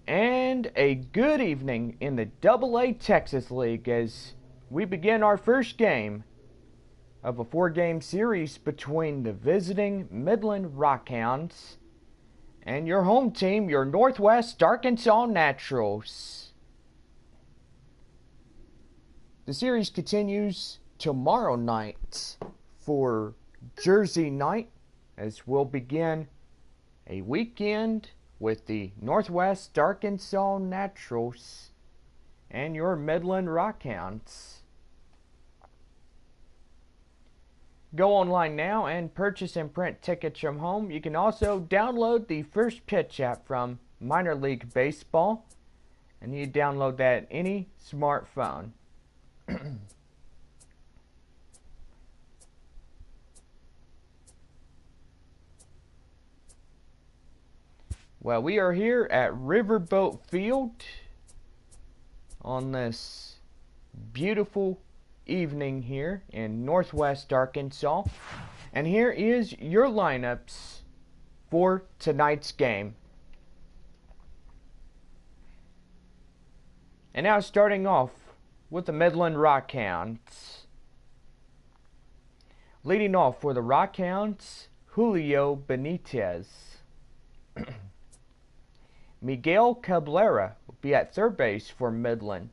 And a good evening in the AA Texas League as we begin our first game of a 4-game series between the visiting Midland Rockhounds and your home team, your Northwest Arkansas Naturals. The series continues tomorrow night for Jersey night as we'll begin a weekend with the Northwest Arkansas Naturals and your Midland Rockhounds. Go online now and purchase and print tickets from home. You can also download the First Pitch app from Minor League Baseball, and you download that at any smartphone. Well, we are here at Riverboat Field on this beautiful evening here in Northwest Arkansas. And here is your lineups for tonight's game. And now starting off with the Midland Rockhounds. Leading off for the Rockhounds, Julio Benitez. Miguel Cabrera will be at third base for Midland.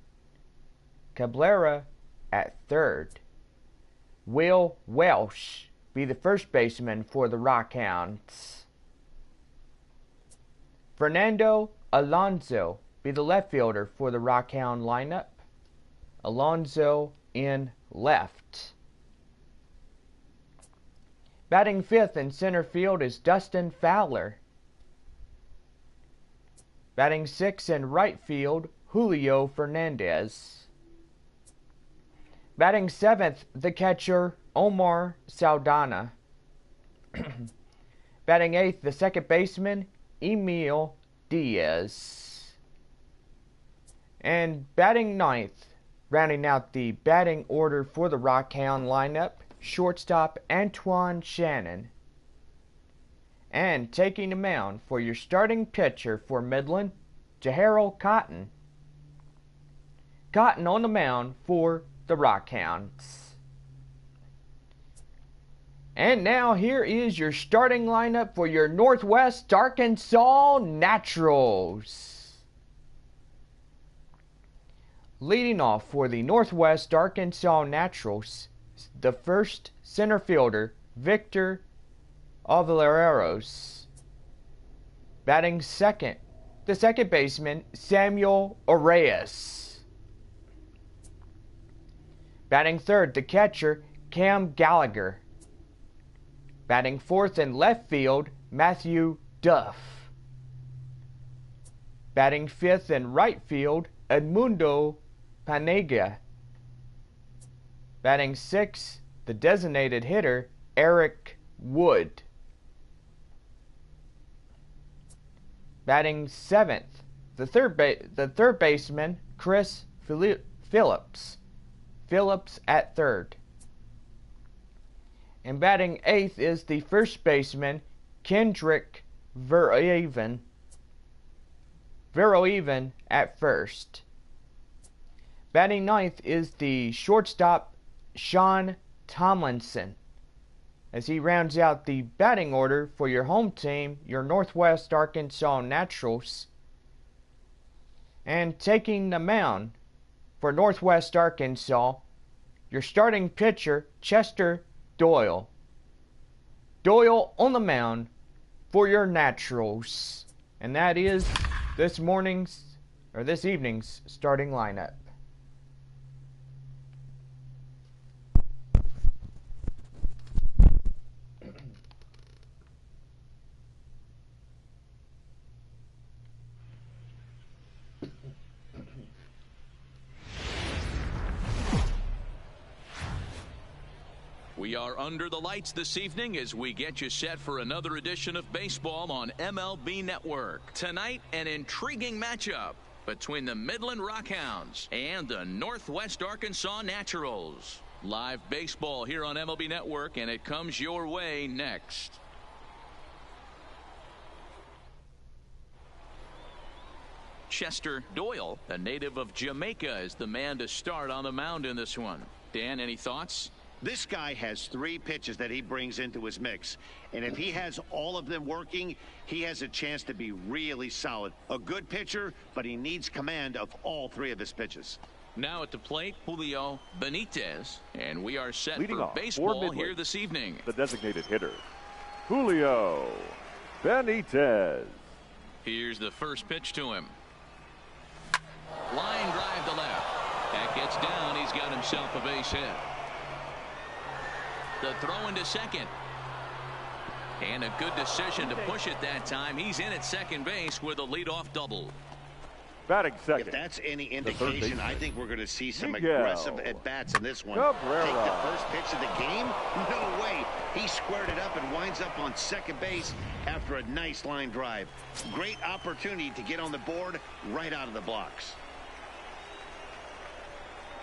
Cabrera at third. Will Welsh be the first baseman for the Rockhounds. Fernando Alonso be the left fielder for the Rockhound lineup. Alonso in left. Batting fifth in center field is Dustin Fowler. Batting sixth in right field, Julio Fernandez. Batting seventh, the catcher, Omar Saldana. Batting eighth, the second baseman, Emil Diaz. And batting ninth, rounding out the batting order for the Rockhound lineup, shortstop Antoine Shannon. And taking the mound for your starting pitcher for Midland, Jaharal Cotton. Cotton on the mound for the Rockhounds. And now here is your starting lineup for your Northwest Arkansas Naturals. Leading off for the Northwest Arkansas Naturals, the first center fielder, Victor Avaleros. Batting second, the second baseman, Samuel Arias. Batting third, the catcher, Cam Gallagher. Batting fourth in left field, Matthew Duff. Batting fifth in right field, Edmundo Panega. Batting sixth, the designated hitter, Eric Wood. Batting seventh, the third baseman, Chris Phillips. Phillips at third. And batting eighth is the first baseman, Kendrick Veroeven. Veroeven at first. Batting ninth is the shortstop, Sean Tomlinson, as he rounds out the batting order for your home team, your Northwest Arkansas Naturals. And taking the mound for Northwest Arkansas, your starting pitcher, Chester Doyle. Doyle on the mound for your Naturals. And that is this evening's starting lineup. We are under the lights this evening as we get you set for another edition of baseball on MLB Network. Tonight, an intriguing matchup between the Midland Rockhounds and the Northwest Arkansas Naturals. Live baseball here on MLB Network, and it comes your way next. Chester Doyle, a native of Jamaica, is the man to start on the mound in this one. Dan, any thoughts? This guy has 3 pitches that he brings into his mix, and if he has all of them working, he has a chance to be really solid. A good pitcher, but he needs command of all 3 of his pitches. Now at the plate, Julio Benitez, and we are set Leading for off baseball Midland, here this evening. The designated hitter, Julio Benitez. Here's the first pitch to him. Line drive to left. That gets down. He's got himself a base hit. The throw into second. And a good decision to push it that time. He's in at second base with a leadoff double. Batting second. If that's any indication, I think we're going to see some Miguel aggressive at-bats in this one. Cabrera. Take the first pitch of the game? No way. He squared it up and winds up on second base after a nice line drive. Great opportunity to get on the board right out of the blocks.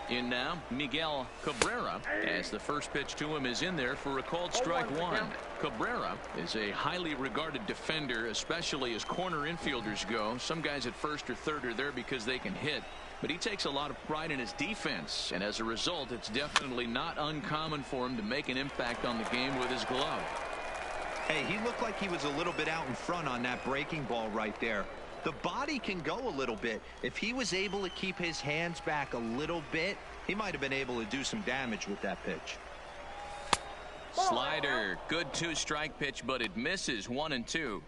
In now, Miguel Cabrera, as the first pitch to him is in there for a called strike one. Cabrera is a highly regarded defender, especially as corner infielders go. Some guys at first or third are there because they can hit, but he takes a lot of pride in his defense, and as a result, it's definitely not uncommon for him to make an impact on the game with his glove. Hey, he looked like he was a little bit out in front on that breaking ball right there. The body can go a little bit. If he was able to keep his hands back a little bit, he might have been able to do some damage with that pitch. Slider, good 2-strike pitch, but it misses 1-2.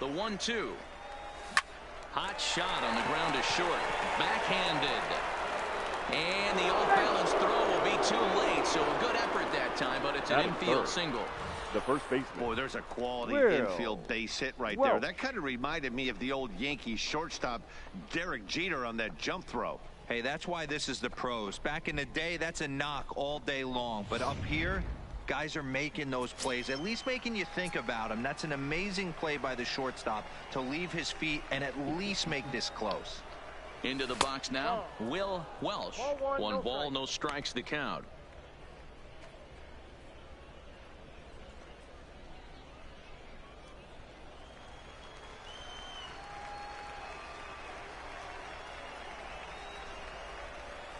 The 1-2. Hot shot on the ground is short. Backhanded. And the off-balance throw will be too late. So a good effort that time, but it's an infield single. The first baseman. Boy, there's a quality infield base hit right there. That kind of reminded me of the old Yankees shortstop Derek Jeter on that jump throw. Hey, that's why this is the pros. Back in the day, that's a knock all day long. But up here, guys are making those plays, at least making you think about them. That's an amazing play by the shortstop to leave his feet and at least make this close. Into the box now, Will Welsh. 1 ball, no strikes the count.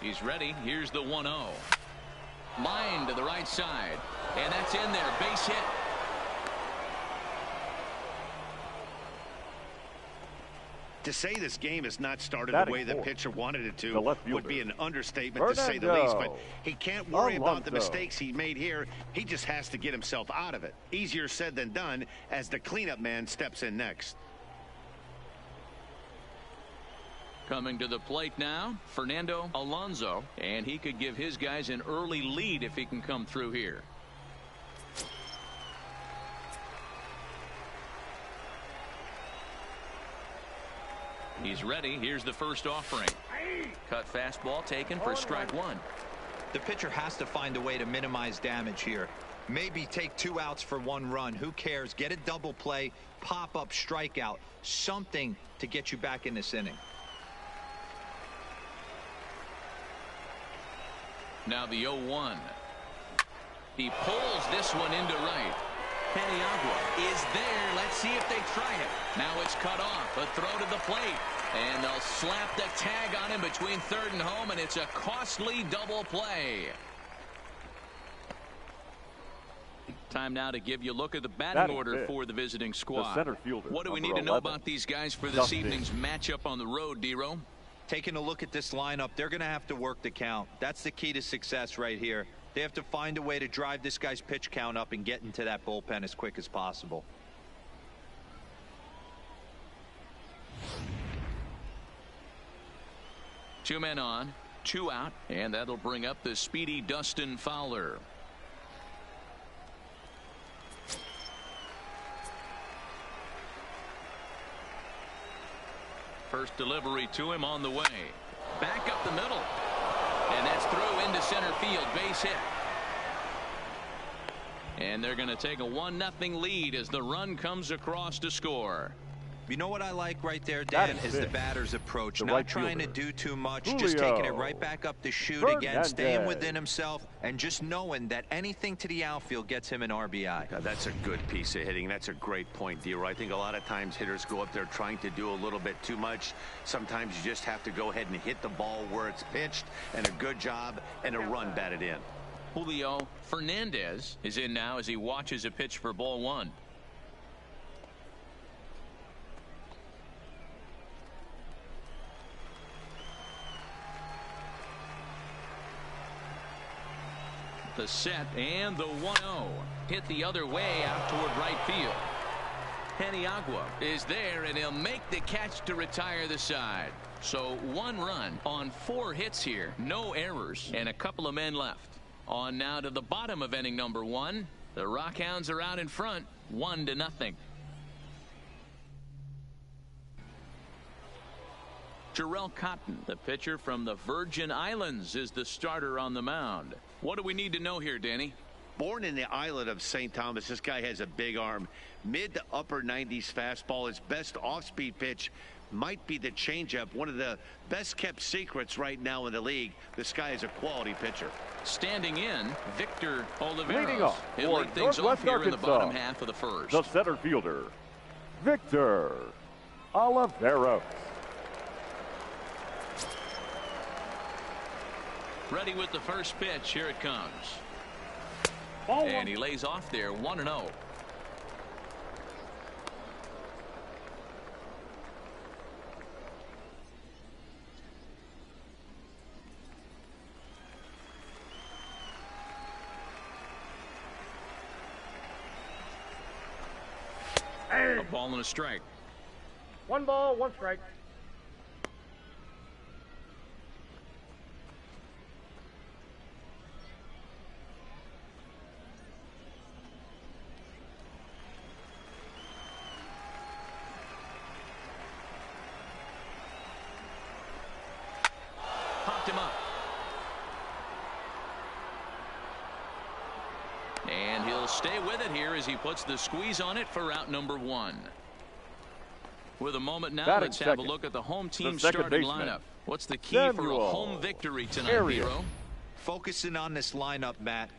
He's ready. Here's the 1-0. Line to the right side. And that's in there. Base hit. To say this game has not started the way the pitcher wanted it to would be an understatement, to say the least. But he can't worry about the mistakes he made here. He just has to get himself out of it. Easier said than done as the cleanup man steps in next. Coming to the plate now, Fernando Alonso, and he could give his guys an early lead if he can come through here. He's ready. Here's the first offering. Cut fastball taken for strike one. The pitcher has to find a way to minimize damage here. Maybe take 2 outs for 1 run. Who cares? Get a double play, pop up, strikeout, something to get you back in this inning. Now the 0-1. He pulls this one into right. Paniagua is there. Let's see if they try it. Now it's cut off. A throw to the plate. And they'll slap the tag on him between third and home, and it's a costly double play. Time now to give you a look at the batting order for the visiting squad. The center fielder, what do we need to know about these guys for this evening's matchup on the road, D-Row? Taking a look at this lineup, they're going to have to work the count. That's the key to success right here. They have to find a way to drive this guy's pitch count up and get into that bullpen as quick as possible. Two men on, 2 out, and that'll bring up the speedy Dustin Fowler. First delivery to him on the way. Back up the middle. And that's through into center field. Base hit. And they're going to take a 1-0 lead as the run comes across to score. You know what I like right there, Dan, is the batter's approach. Not trying to do too much, just taking it right back up the chute again, staying within himself, and just knowing that anything to the outfield gets him an RBI. That's a good piece of hitting. That's a great point, D-Roy. I think a lot of times hitters go up there trying to do a little bit too much. Sometimes you just have to go ahead and hit the ball where it's pitched, and a good job, and a run batted in. Julio Fernandez is in now as he watches a pitch for ball 1. The set and the 1-0 hit the other way out toward right field. Paniagua is there and he'll make the catch to retire the side. So 1 run on 4 hits here, no errors, and a couple of men left. On now to the bottom of inning number 1. The Rockhounds are out in front, 1-0. Jarrell Cotton, the pitcher from the Virgin Islands, is the starter on the mound. What do we need to know here, Danny? Born in the island of St. Thomas, this guy has a big arm. Mid to upper 90s fastball. His best off-speed pitch might be the changeup. One of the best kept secrets right now in the league. This guy is a quality pitcher. Standing in, Victor Oliveros. Leading off He'll for lead things off Northwest here in the Arkansas, bottom half of the first. the center fielder, Victor Oliveros. Ready with the first pitch. Here it comes. And he lays off there, 1-0. A ball and a strike. 1 ball, 1 strike. Popped him up. And he'll stay with it here as he puts the squeeze on it for out number 1. With a moment now, let's have a look at the home team starting lineup. What's the key for a home victory tonight, Hero? Focusing on this lineup, Matt.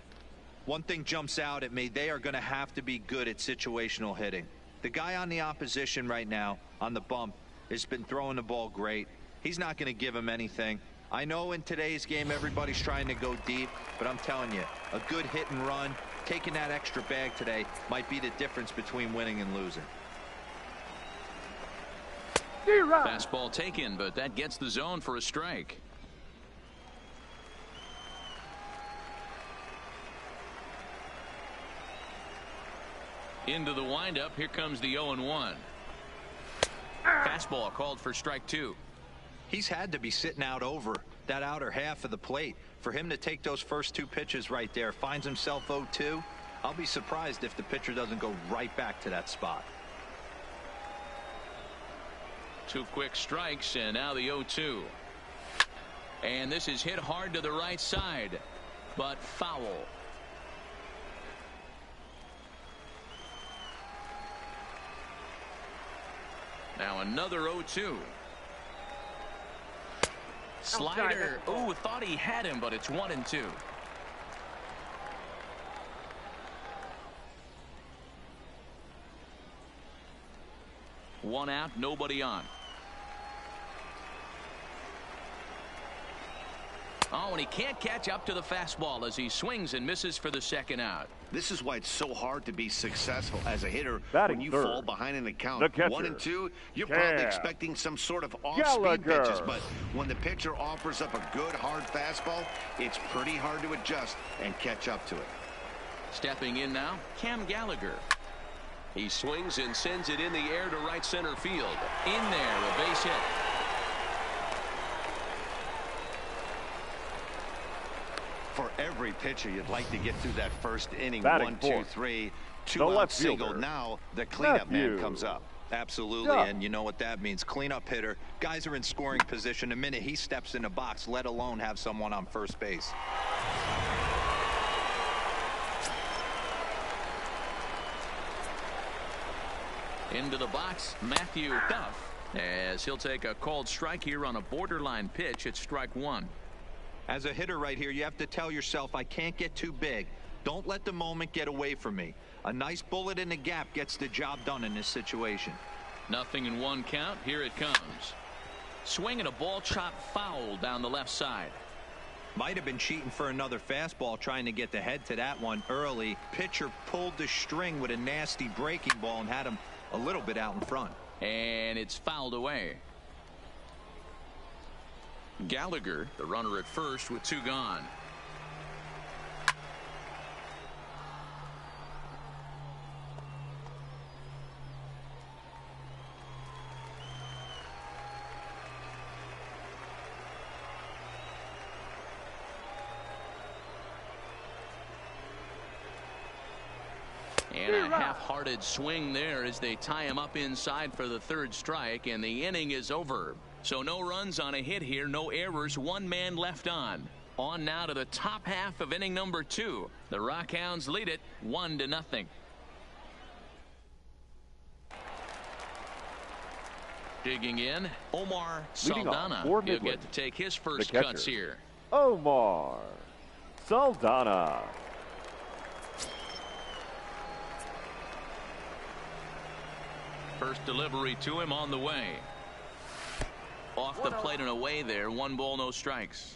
One thing jumps out at me. They are going to have to be good at situational hitting. The guy on the opposition right now on the bump has been throwing the ball great. He's not going to give him anything. I know in today's game everybody's trying to go deep, but I'm telling you, a good hit and run, taking that extra bag today might be the difference between winning and losing. Fastball taken, but that gets the zone for a strike. Into the windup. Here comes the 0-1. Fastball called for strike 2. He's had to be sitting out over that outer half of the plate for him to take those first 2 pitches right there. Finds himself 0-2. I'll be surprised if the pitcher doesn't go right back to that spot. 2 quick strikes, and now the 0-2. And this is hit hard to the right side, but foul. Now another 0-2. Slider. Ooh, thought he had him, but it's 1-2. One out, nobody on. Oh, and he can't catch up to the fastball as he swings and misses for the second out. This is why it's so hard to be successful as a hitter Batting when you third, fall behind in the count. the catcher, 1-2, you're Cam probably expecting some sort of off-speed pitches, but when the pitcher offers up a good hard fastball, it's pretty hard to adjust and catch up to it. Stepping in now, Cam Gallagher. He swings and sends it in the air to right center field. In there, a base hit. For every pitcher, you'd like to get through that first inning. Batting 1, 2, 3, 2 the out left single. fielder, Now the cleanup man Matthew. comes up. Absolutely, and you know what that means. Cleanup hitter. Guys are in scoring position the minute he steps in the box, let alone have someone on first base. Into the box, Matthew Duff, as he'll take a called strike here on a borderline pitch at strike one. As a hitter right here, you have to tell yourself, I can't get too big. Don't let the moment get away from me. A nice bullet in the gap gets the job done in this situation. Nothing in one count. Here it comes. Swinging a ball chopped foul down the left side. Might have been cheating for another fastball, trying to get the head to that one early. Pitcher pulled the string with a nasty breaking ball and had him a little bit out in front. And it's fouled away. Gallagher, the runner at first with two gone. And a half-hearted swing there as they tie him up inside for the third strike, and the inning is over. So no runs on a hit here, no errors, one man left on. On now to the top half of inning number 2. The Rockhounds lead it 1-0. Digging in, Omar Saldana. He'll get to take his first cuts here. Omar Saldana. First delivery to him on the way. Off the plate and away there. 1 ball, no strikes.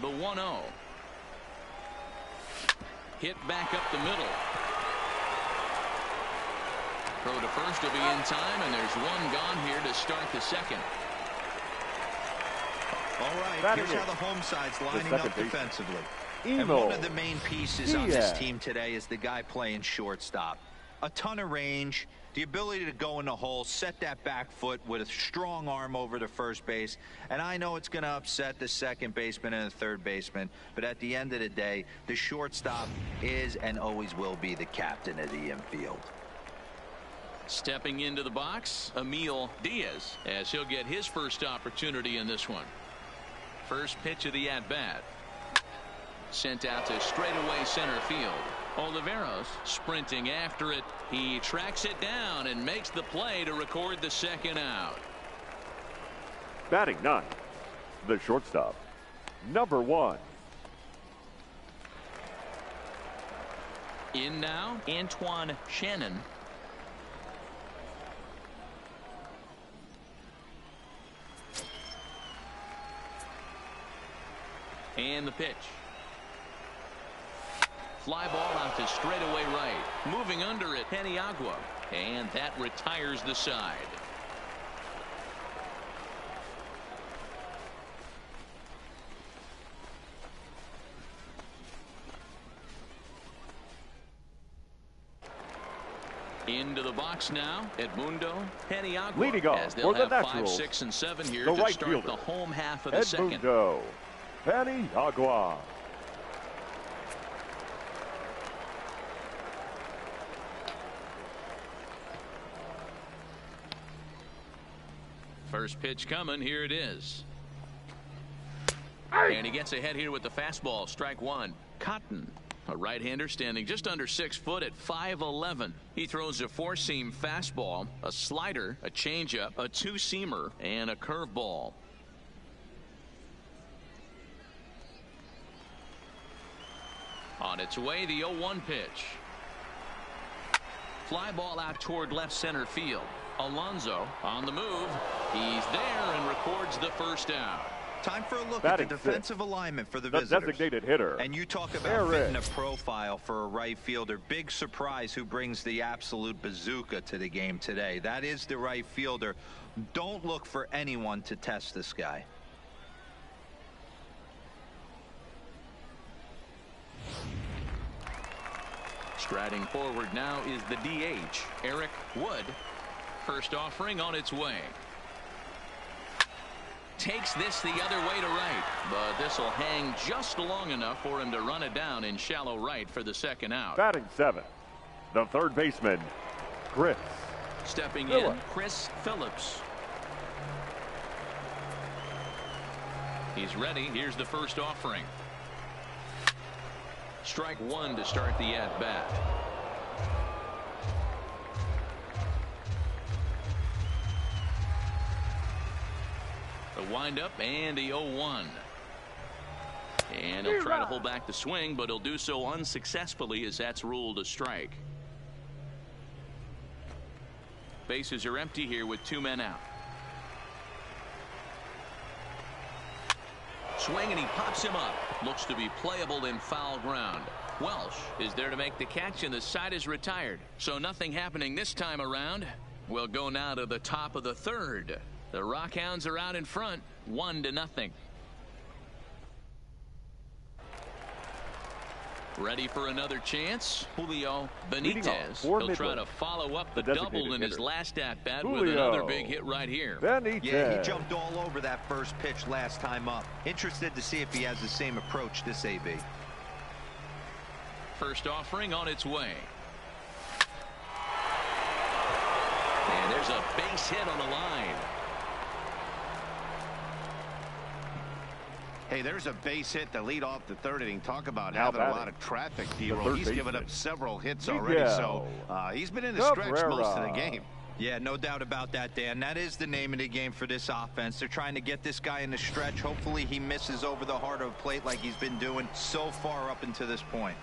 The 1-0. Hit back up the middle. Throw to first will be in time, and there's one gone here to start the second. All right, here's how the home side's lining up defensively. And one of the main pieces on this team today is the guy playing shortstop. A ton of range, the ability to go in the hole, set that back foot with a strong arm over to first base. And I know it's going to upset the second baseman and the third baseman, but at the end of the day, the shortstop is and always will be the captain of the infield. Stepping into the box, Emil Diaz, as he'll get his first opportunity in this one. First pitch of the at-bat. Sent out to straightaway center field. Oliveros sprinting after it. He tracks it down and makes the play to record the second out. Batting 9, the shortstop, number 1. In now, Antoine Shannon. And the pitch. Fly ball out to straightaway right. Moving under it, Peniagua. And that retires the side. Into the box now, Edmundo Peniagua. Leading off for the Naturals, 5, 6, and 7 here the to right start fielder, the home half of the second. Edmundo Peniagua. First pitch coming. Here it is. And he gets ahead here with the fastball. Strike one. Cotton, a right-hander standing just under 6 foot at 5'11". He throws a 4-seam fastball, a slider, a changeup, a 2-seamer, and a curveball. On its way, the 0-1 pitch. Fly ball out toward left center field. Alonso on the move. He's there and records the first out. Time for a look Batting at the defensive alignment for the the visitors. Designated hitter. And you talk about fitting a profile for a right fielder. Big surprise who brings the absolute bazooka to the game today. That is the right fielder. Don't look for anyone to test this guy. Striding forward now is the DH, Eric Wood. First offering on its way. Takes this the other way to right, but this will hang just long enough for him to run it down in shallow right for the second out. Batting 7, the third baseman, Chris. Stepping in, Chris Phillips. He's ready. Here's the first offering. Strike one to start the at-bat. The windup and the 0-1. And he'll try to hold back the swing, but he'll do so unsuccessfully as that's ruled a strike. Bases are empty here with 2 men out. Swing, and he pops him up. Looks to be playable in foul ground. Welsh is there to make the catch, and the side is retired. So nothing happening this time around. We'll go now to the top of the third. The Rockhounds are out in front, 1-0. Ready for another chance. Julio Benitez. He'll try to follow up the double in his last at-bat with another big hit right here. Benitez. Yeah, he jumped all over that first pitch last time up. Interested to see if he has the same approach this AB. First offering on its way. And there's a base hit on the line. Hey, there's a base hit to lead off the third inning. Talk about having a lot of traffic, D-Roll. He's given up several hits already, so he's been in the stretch most of the game. Yeah, no doubt about that, Dan. That is the name of the game for this offense. They're trying to get this guy in the stretch. Hopefully he misses over the heart of the plate like he's been doing so far up until this point.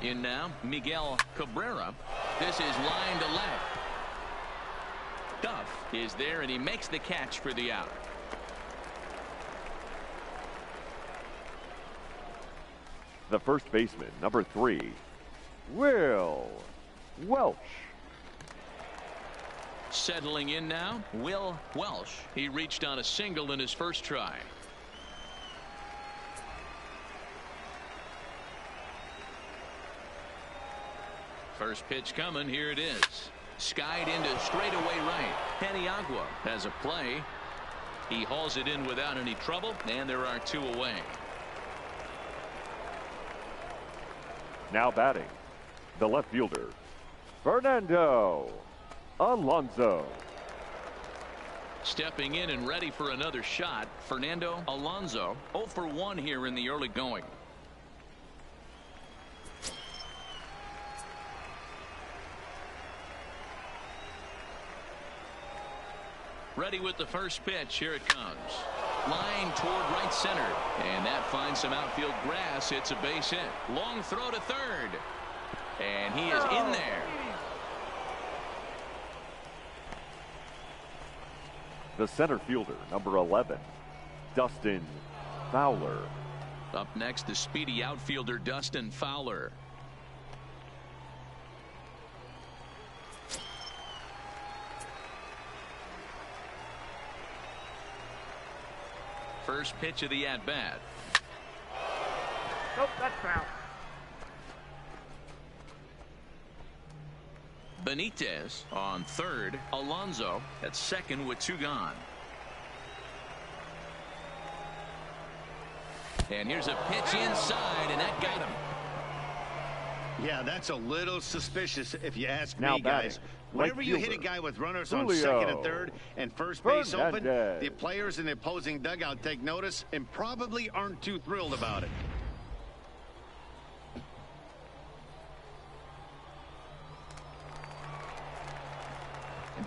In now, Miguel Cabrera. This is line to left. Duff is there, and he makes the catch for the out. The first baseman, number 3, Will Welsh. Settling in now, Will Welsh. He reached on a single in his first try. First pitch coming. Here it is. Skied into straightaway right. Paniagua has a play. He hauls it in without any trouble, and there are 2 away. Now batting, the left fielder, Fernando Alonso. Stepping in and ready for another shot, Fernando Alonso. 0 for 1 here in the early going. Ready with the first pitch. Here it comes. Line toward right center. And that finds some outfield grass. It's a base hit. Long throw to third. And he is in there. The center fielder, number 11, Dustin Fowler. Up next, the speedy outfielder Dustin Fowler. First pitch of the at-bat. Nope, that's foul. Benitez on third. Alonso at second with 2 gone. And here's a pitch inside, and that got him. Yeah, that's a little suspicious if you ask Now me, guys. Whenever you hit a guy with runners on second and third and first base open, the players in the opposing dugout take notice and probably aren't too thrilled about it.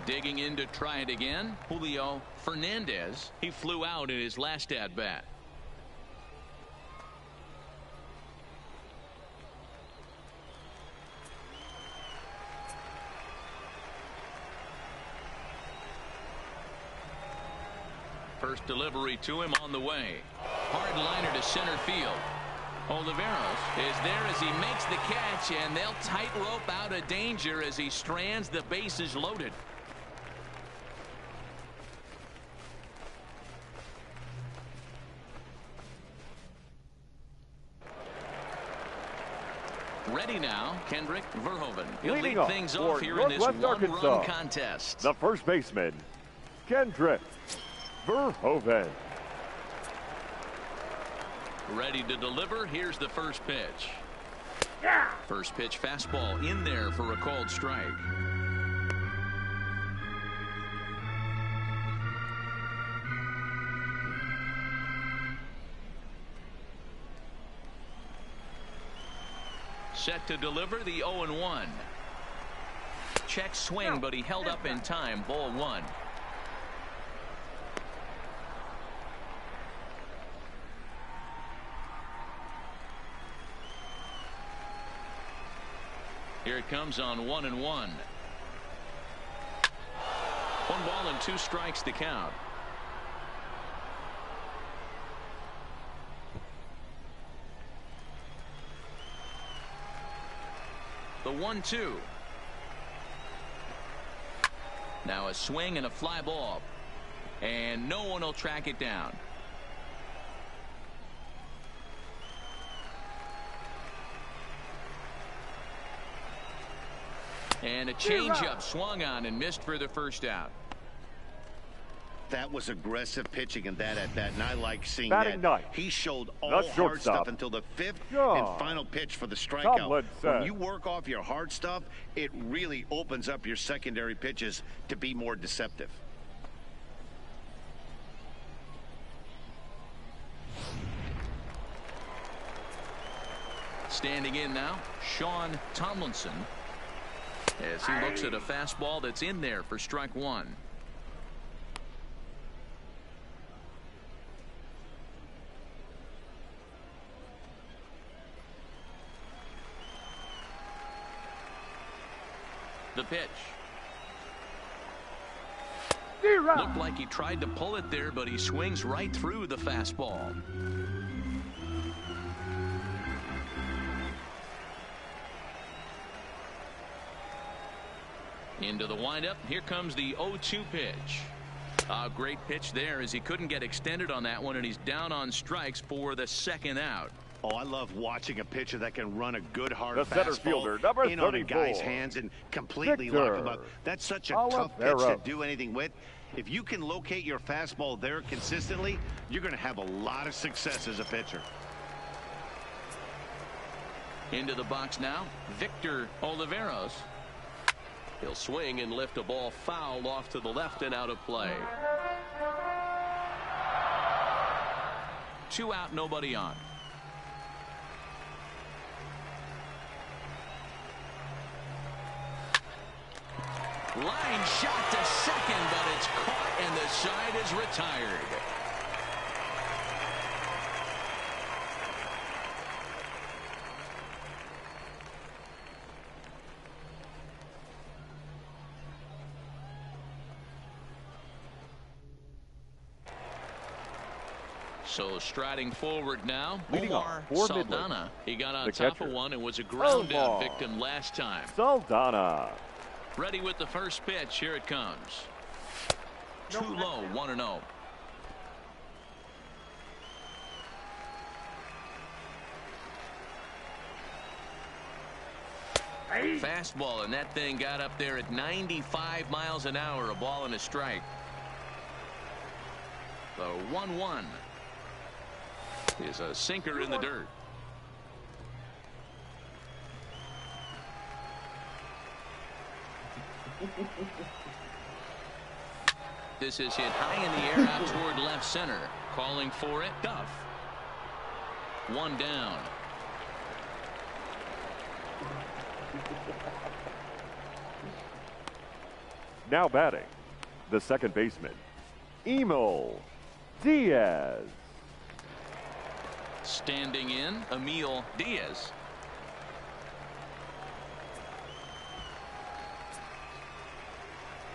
Digging in to try it again, Julio Fernandez. He flew out in his last at-bat. First delivery to him on the way. Hard liner to center field. Oliveros is there as he makes the catch, and they'll tightrope out of danger as he strands the bases loaded. Ready now, Kendrick Verhoeven. He'll lead things off here in this one-run contest. The first baseman, Kendrick Verhoeven. Ready to deliver. Here's the first pitch. First pitch fastball in there for a called strike. Set to deliver the 0-1. Check swing, but he held up in time. Ball 1. Here it comes on 1-1. 1 ball and 2 strikes to count. The 1-2. Now a swing and a fly ball. And no one will track it down. And a changeup swung on and missed for the first out. That was aggressive pitching in that at bat, and I like seeing Batting that. ninth. He showed all hard stuff until the 5th and final pitch for the strikeout. When you work off your hard stuff, it really opens up your secondary pitches to be more deceptive. Standing in now, Sean Tomlinson, as he looks at a fastball that's in there for strike 1. The pitch. Looked like he tried to pull it there, but he swings right through the fastball. Into the windup. Here comes the 0-2 pitch. A great pitch there as he couldn't get extended on that one, and he's down on strikes for the second out. Oh, I love watching a pitcher that can run a good hard fastball center fielder, number in on a 34. guy's hands and completely lock him up. That's such a tough pitch to do anything with. If you can locate your fastball there consistently, you're going to have a lot of success as a pitcher. Into the box now, Victor Oliveros. He'll swing and lift a ball foul off to the left and out of play. 2 out, nobody on. Line shot to second, but it's caught and the side is retired. So striding forward now, Omar Saldana. He got on top of one and was a ground out victim last time. Saldana. Ready with the first pitch. Here it comes. Too low, 1-0. Fastball, and that thing got up there at 95 miles an hour. A ball and a strike. The 1-1 is a sinker in the dirt. This is hit high in the air out toward left center. Calling for it, Duff. 1 down. Now batting, the second baseman, Emil Diaz. Standing in, Emil Diaz.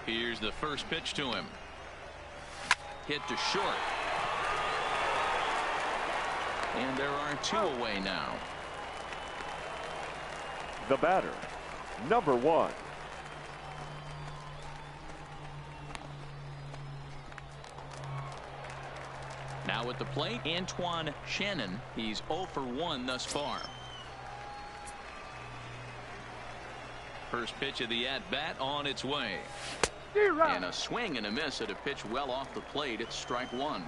Here's the first pitch to him. Hit to short. And there are 2 away now. The batter, number 1. Now at the plate, Antoine Shannon. He's 0 for 1 thus far. First pitch of the at-bat on its way. And a swing and a miss at a pitch well off the plate. It's strike 1.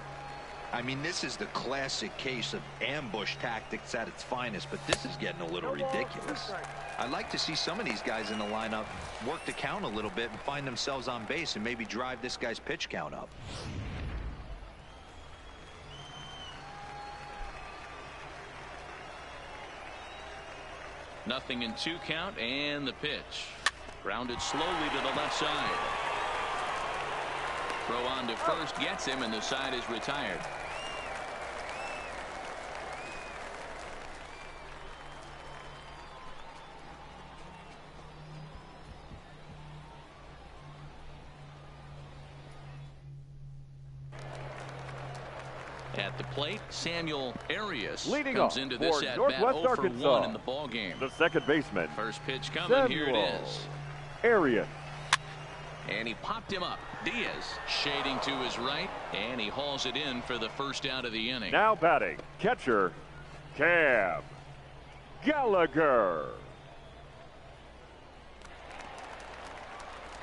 I mean, this is the classic case of ambush tactics at its finest, but this is getting a little ridiculous. I'd like to see some of these guys in the lineup work the count a little bit and find themselves on base and maybe drive this guy's pitch count up. 0-2 count, and the pitch. Grounded slowly to the left side. Throw on to first gets him, and the side is retired. At the plate, Samuel Arias leading comes off into this for at Northwest bat 0 for Arkansas. 1 in the ball game. The second baseman. First pitch coming. Here it is. Arias. And he popped him up. Diaz shading to his right, and he hauls it in for the first out of the inning. Now batting, catcher, Cam Gallagher.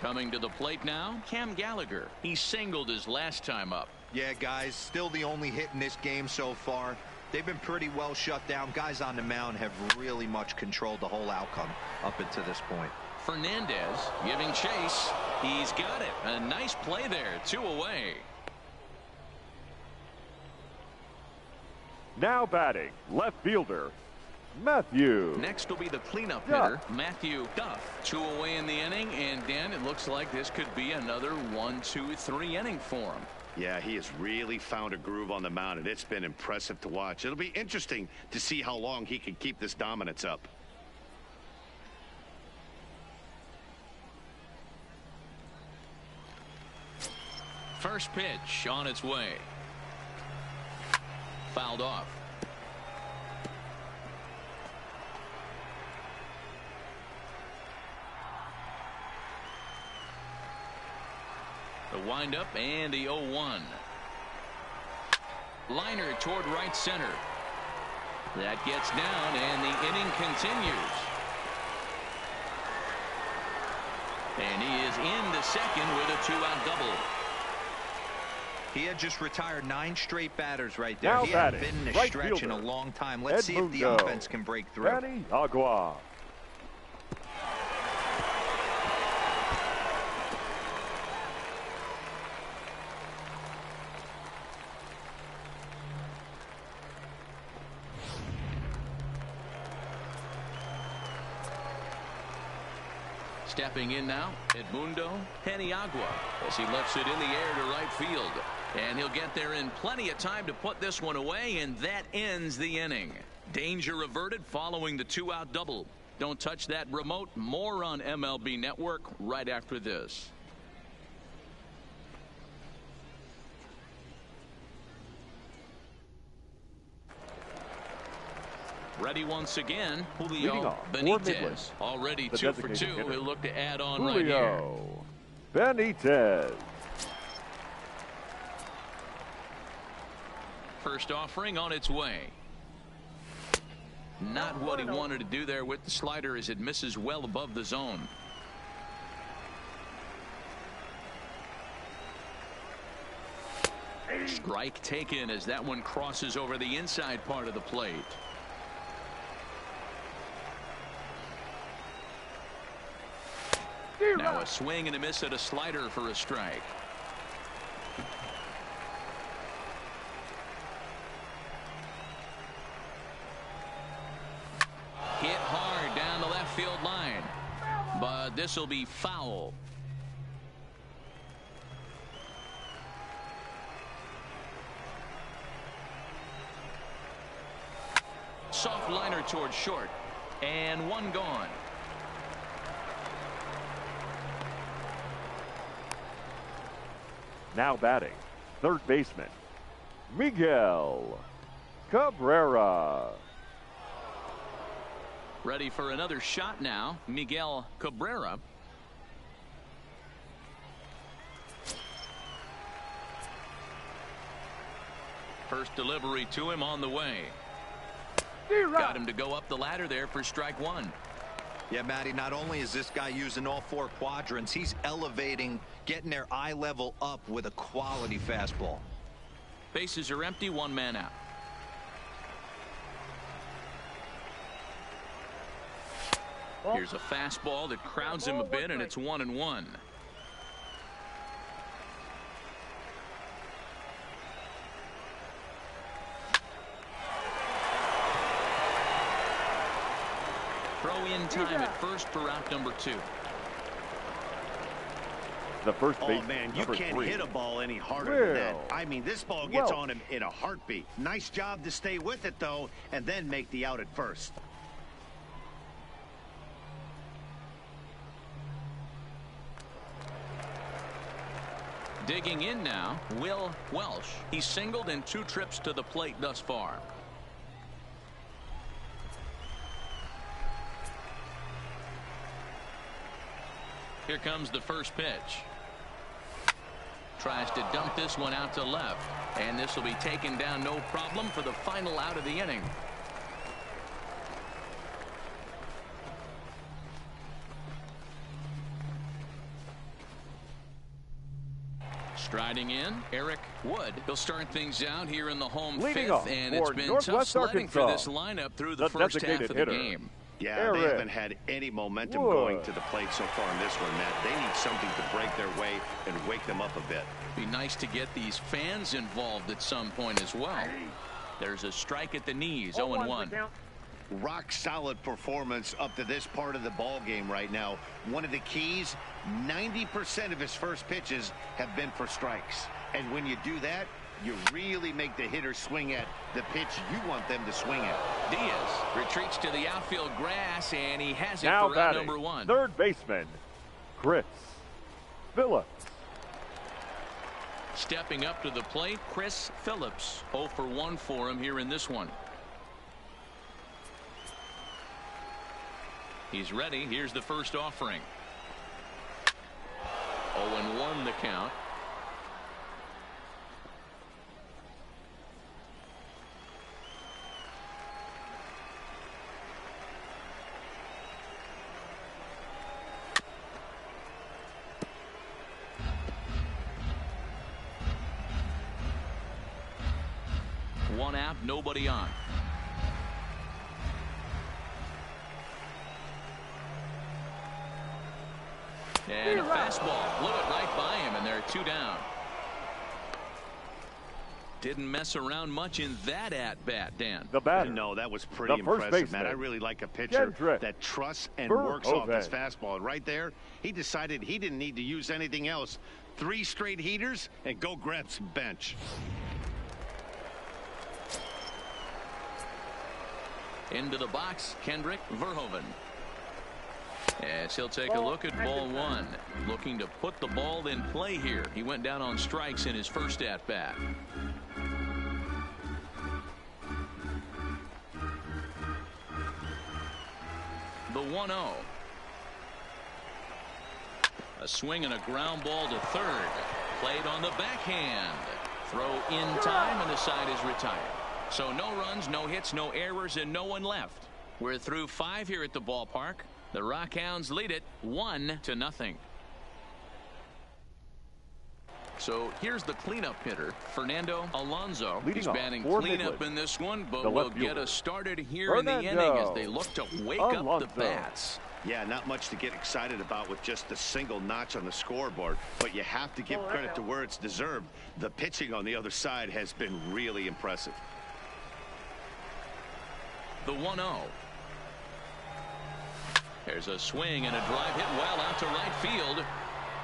Coming to the plate now, Cam Gallagher. He singled his last time up. Yeah, guys, still the only hit in this game so far. They've been pretty well shut down. Guys on the mound have really much controlled the whole outcome up until this point. Fernandez giving chase. He's got it. A nice play there. 2 away. Now batting, left fielder, Matthew. Next will be the cleanup hitter, Matthew Duff. 2 away in the inning, and Dan, it looks like this could be another 1-2-3 inning for him. Yeah, he has really found a groove on the mound, and it's been impressive to watch. It'll be interesting to see how long he can keep this dominance up. First pitch on its way. Fouled off. The windup and the 0-1. Liner toward right center. That gets down, and the inning continues. And he is into second with a 2-out double. He had just retired 9 straight batters right there. Now He hadn't been in a right stretch fielder, in a long time. Let's see if the Edmundo. offense can break through. Danny Agua. Stepping in now, Edmundo Peniagua, as he lets it in the air to right field. And he'll get there in plenty of time to put this one away, and that ends the inning. Danger averted following the 2-out double. Don't touch that remote. More on MLB Network right after this. Ready once again, Julio Benitez. Already 2 for 2. He'll look to add on right here. Benitez. First offering on its way. Not what he wanted to do there with the slider, as it misses well above the zone. Strike taken as that one crosses over the inside part of the plate. Now a swing and a miss at a slider for a strike. Hit hard down the left field line, but this will be foul. Soft liner towards short, and one gone. Now batting, third baseman, Miguel Cabrera. Ready for another shot now, Miguel Cabrera. First delivery to him on the way. Got him to go up the ladder there for strike 1. Yeah, Matty, not only is this guy using all 4 quadrants, he's elevating, getting their eye level up with a quality fastball. Bases are empty, 1 man out. Here's a fastball that crowds him a bit, and it's 1-1. Throw throw in time at first for route number 2. The first base. Oh, man, you can't hit a ball any harder than that. I mean, this ball gets on him in a heartbeat. Nice job to stay with it, though, and then make the out at first. Digging in now, Will Welsh. He's singled in 2 trips to the plate thus far. Here comes the first pitch. Tries to dump this one out to left. And this will be taken down no problem for the final out of the inning. Striding in, Eric Wood. He'll start things out here in the home fifth, and it's been tough sledding for this lineup through the first half of the game. Yeah, they haven't had any momentum going to the plate so far in this one, Matt. They need something to break their way and wake them up a bit. Be nice to get these fans involved at some point as well. There's a strike at the knees, 0-1. Rock solid performance up to this part of the ball game right now. One of the keys, 90% of his first pitches have been for strikes. And when you do that, you really make the hitter swing at the pitch you want them to swing at. Diaz retreats to the outfield grass, and he has it now for round number 1. Third baseman, Chris Phillips. Stepping up to the plate, Chris Phillips. 0 for 1 for him here in this one. He's ready. Here's the first offering. 0-1 the count. One out, nobody on. And a fastball blew it right by him, and they're 2 down. Didn't mess around much in that at-bat, Dan. The batter. No, that was pretty impressive, Matt. I really like a pitcher that trusts and works off his fastball. And right there, he decided he didn't need to use anything else. 3 straight heaters and go grab some bench. Into the box, Kendrick Verhoeven. As he'll take a look at ball 1. Looking to put the ball in play here. He went down on strikes in his first at-bat. The 1-0. A swing and a ground ball to third. Played on the backhand. Throw in time, and the side is retired. So no runs, no hits, no errors, and no one left. We're through 5 here at the ballpark. The Rockhounds lead it 1-0. So here's the cleanup hitter, Fernando Alonso. He's batting cleanup in this one, but will get us started here in the inning as they look to wake up the bats. Yeah, not much to get excited about with just a single notch on the scoreboard, but you have to give credit to where it's deserved. The pitching on the other side has been really impressive. The 1-0. There's a swing and a drive hit well out to right field.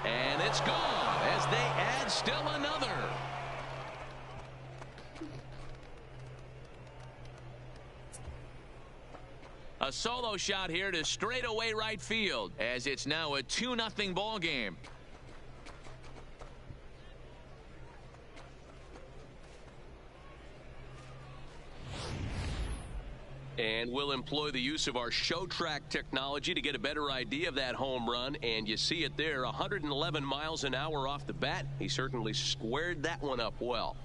And it's gone as they add still another. A solo shot here to straightaway right field as it's now a 2-0 ball game. And we'll employ the use of our show track technology to get a better idea of that home run. And you see it there, 111 miles an hour off the bat. He certainly squared that one up well.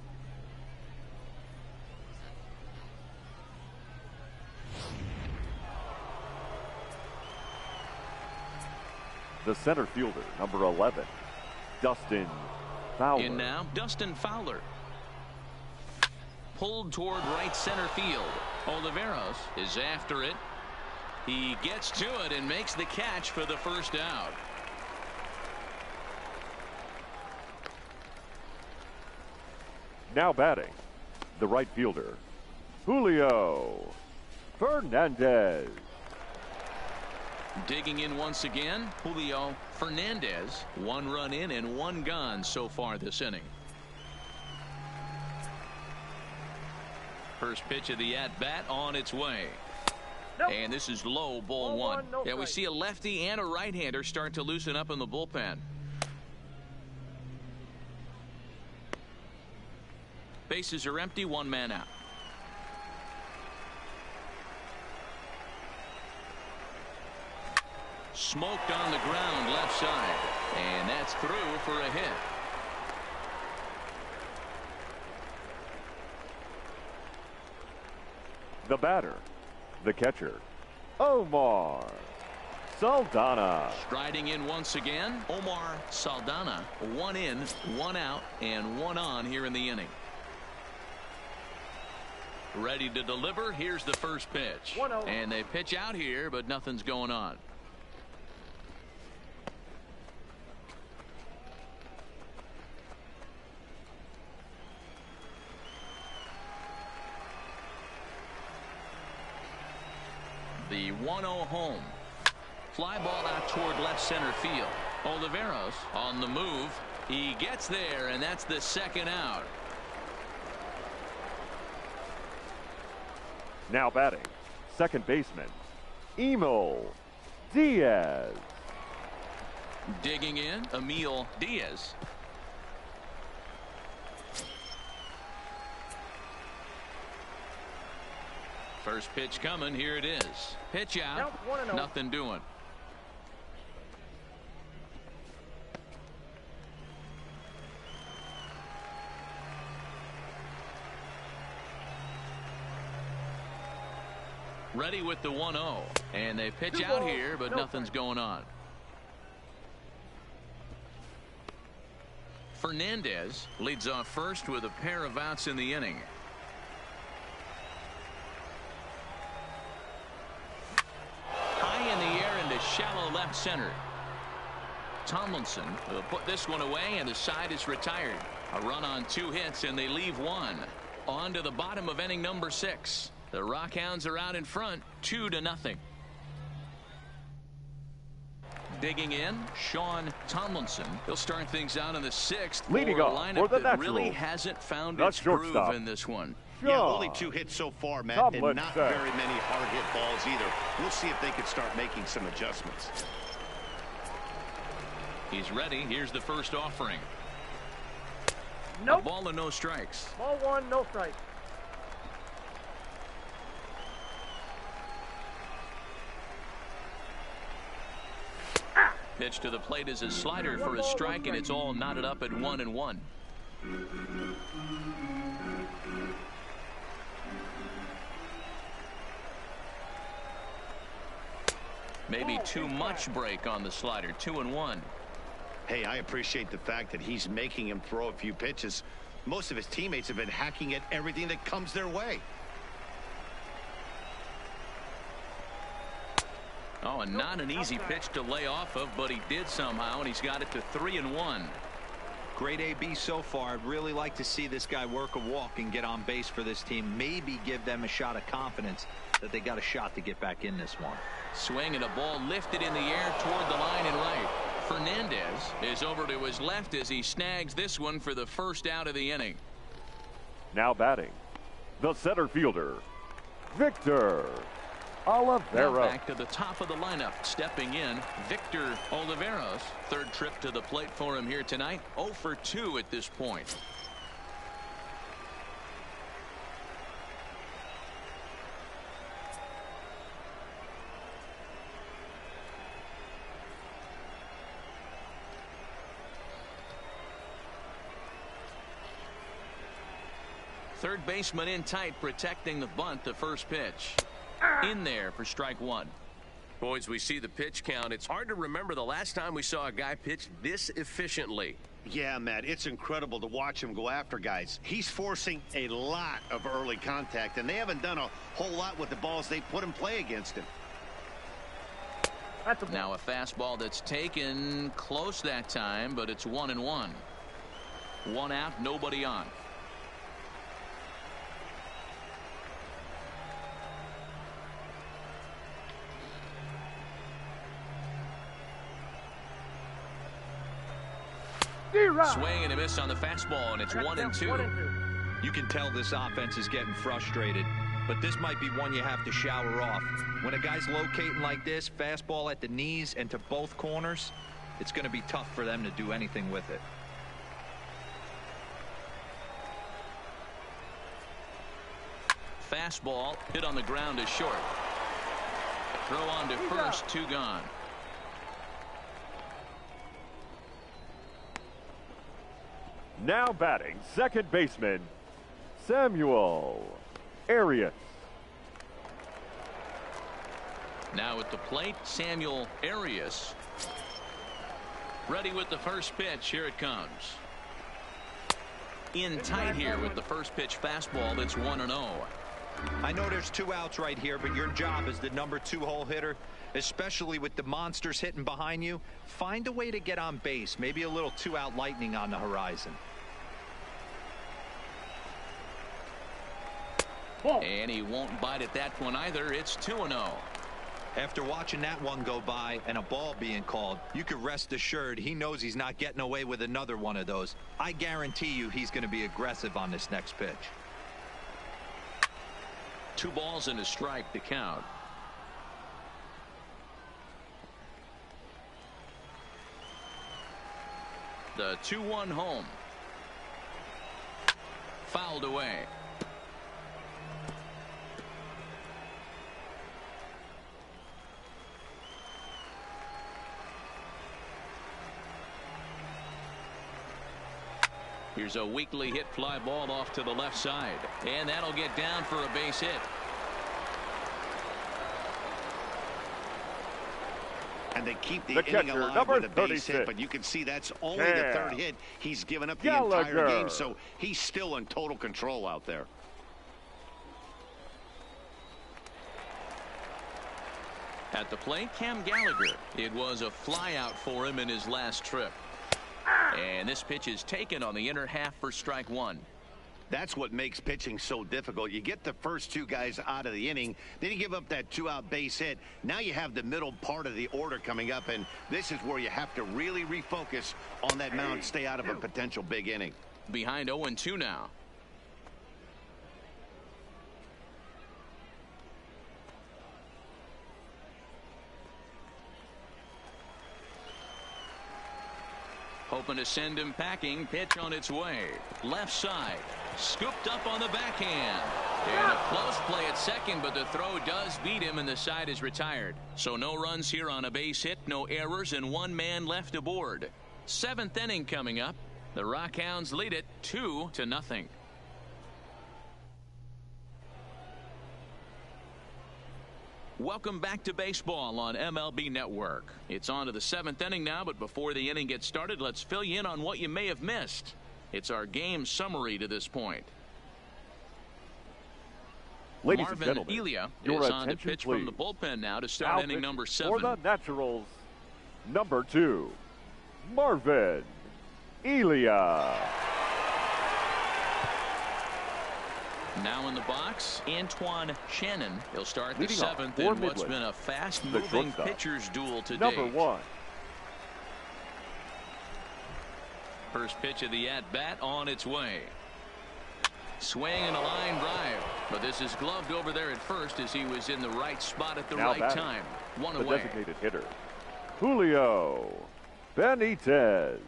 The center fielder, number 11, Dustin Fowler. In now, Dustin Fowler. Pulled toward right center field. Oliveros is after it. He gets to it and makes the catch for the first out. Now batting, the right fielder, Julio Fernandez. Digging in once again, Julio Fernandez. 1 run in and 1 gone so far this inning. First pitch of the at-bat on its way. Nope. And this is low, ball 1. No Yeah, we strike. see a lefty and a right-hander start to loosen up in the bullpen. Bases are empty, 1 man out. Smoked on the ground left side. And that's through for a hit. The batter, the catcher, Omar Saldana. Striding in once again, Omar Saldana. 1 in, 1 out, and 1 on here in the inning. Ready to deliver. Here's the first pitch. 1-0. And they pitch out here, but nothing's going on. The 1-0 home. Fly ball out toward left center field. Oliveros on the move. He gets there, and that's the second out. Now batting, second baseman, Emil Diaz. Digging in, Emil Diaz. First pitch coming. Here it is. Pitch out. Count 1-0. Nothing doing. Ready with the 1-0. And they pitch out here, but nothing's going on. Fernandez leads off first with a pair of outs in the inning. High in the air into shallow left center. Tomlinson will put this one away, and the side is retired. A run on 2 hits, and they leave 1. On to the bottom of inning number 6. The Rockhounds are out in front, 2-0. Digging in, Sean Tomlinson. He'll start things out in the 6th. Leading for a off lineup for the that really Nationals, hasn't found the its groove shortstop. in this one. Yeah, only 2 hits so far, Matt, Tomlinson. and not very many hard hit balls either. We'll see if they can start making some adjustments. He's ready. Here's the first offering. Nope. A ball and no strikes. Ball 1, no strike. Pitch to the plate is a slider for a strike, and it's all knotted up at 1-1. Maybe too much break on the slider. 2-1. Hey, I appreciate the fact that he's making him throw a few pitches. Most of his teammates have been hacking at everything that comes their way. Oh, and not an easy pitch to lay off of, but he did somehow, and he's got it to 3-1. Great AB so far. I'd really like to see this guy work a walk and get on base for this team. Maybe give them a shot of confidence that they got a shot to get back in this one. Swing and a ball lifted in the air toward the line and right. Fernandez is over to his left as he snags this one for the first out of the inning. Now batting, the center fielder, Victor Now Olivera. back to the top of the lineup. Stepping in, Victor Oliveros. Third trip to the plate for him here tonight. 0 for 2 at this point. Third baseman in tight, protecting the bunt. The first pitch in there for strike 1. Boys, we see the pitch count. It's hard to remember the last time we saw a guy pitch this efficiently. Yeah, Matt, it's incredible to watch him go after guys. He's forcing a lot of early contact, and they haven't done a whole lot with the balls they put in play against him. That's a ball. Now a fastball that's taken close that time, but it's 1-1. 1 out, nobody on. Swing and a miss on the fastball, and it's 1-2. You can tell this offense is getting frustrated, but this might be one you have to shower off. When a guy's locating like this, fastball at the knees and to both corners, it's going to be tough for them to do anything with it. Fastball hit on the ground is short. Throw on to first, 2 gone. Now batting, second baseman, Samuel Arias. Now at the plate, Samuel Arias. Ready with the first pitch. Here it comes. In tight here with the first pitch fastball. That's 1-0. I know there's 2 outs right here, but your job as the number 2 hole hitter, especially with the monsters hitting behind you, find a way to get on base. Maybe a little 2-out lightning on the horizon. And he won't bite at that one either. It's 2-0. After watching that one go by and a ball being called, you can rest assured he knows he's not getting away with another one of those. I guarantee you he's going to be aggressive on this next pitch. 2 balls and a strike to count. The 2-1 home. Fouled away. Here's a weakly hit fly ball off to the left side, and that'll get down for a base hit. And they keep the inning alive with a base hit, but you can see that's only the 3rd hit he's given up the entire game, so he's still in total control out there. At the plate, Cam Gallagher. It was a fly out for him in his last trip. And this pitch is taken on the inner half for strike 1. That's what makes pitching so difficult. You get the first 2 guys out of the inning, then you give up that 2-out base hit. Now you have the middle part of the order coming up, and this is where you have to really refocus on that mound, stay out of a potential big inning. Behind 0-2 now. Hoping to send him packing. Pitch on its way. Left side. Scooped up on the backhand. And a close play at second, but the throw does beat him, and the side is retired. So no runs here on a base hit, no errors, and 1 man left aboard. 7th inning coming up. The Rockhounds lead it 2-0. Welcome back to baseball on MLB Network. It's on to the 7th inning now, but before the inning gets started, let's fill you in on what you may have missed. It's our game summary to this point. Ladies Marvin and gentlemen, Elia your is on to attention, pitch please. from the bullpen now to start inning number 7. For the Naturals, number 2, Marvin Elia. Now in the box, Antoine Shannon. He'll start the Leading 7th off in what's Midland, been a fast-moving pitcher's duel today. Number 1. First pitch of the at-bat on its way. Swing and a line drive. But this is gloved over there at first as he was in the right spot at the Now right batting, time. 1 the away. designated hitter, Julio Benitez.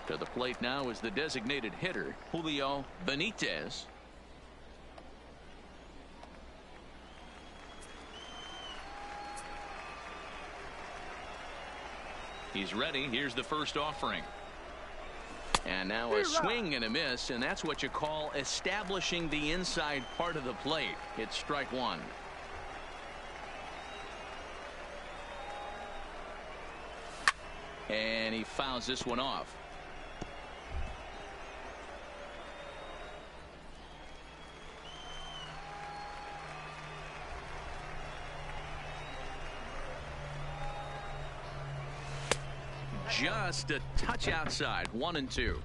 To the plate now is the designated hitter, Julio Benitez. He's ready. Here's the first offering. And now a swing and a miss, and that's what you call establishing the inside part of the plate. It's strike 1. And he fouls this one off. Just a touch outside. 1-2.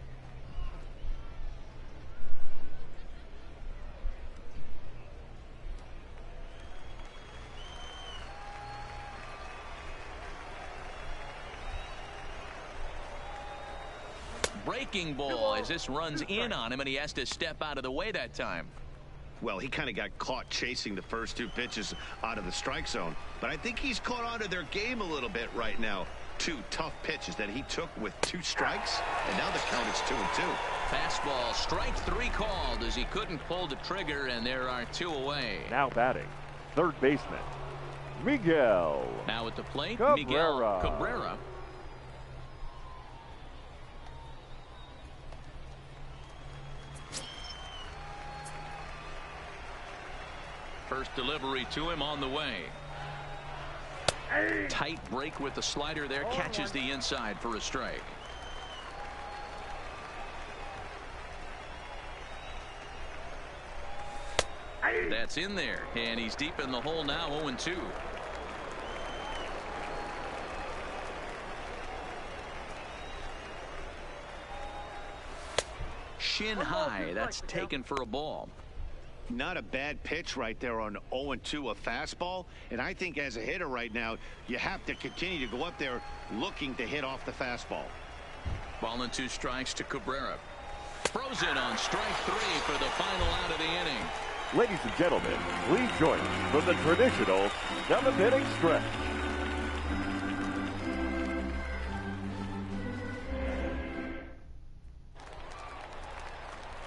Breaking ball as this runs in on him, and he has to step out of the way that time. Well, he kind of got caught chasing the first 2 pitches out of the strike zone. But I think he's caught on to their game a little bit right now. 2 tough pitches that he took with 2 strikes, and now the count is 2-2. Fastball, strike 3 called as he couldn't pull the trigger, and there are 2 away. Now batting, third baseman, Miguel. Now at the plate, Cabrera. Miguel Cabrera. First delivery to him on the way. Tight break with the slider there, catches the inside for a strike. That's in there, and he's deep in the hole now, 0-2. Shin high, that's taken for a ball. Not a bad pitch right there on 0-2, a fastball. And I think as a hitter right now, you have to continue to go up there looking to hit off the fastball. Ball and 2 strikes to Cabrera. Frozen on strike 3 for the final out of the inning. Ladies and gentlemen, please join us for the traditional 7th-inning stretch.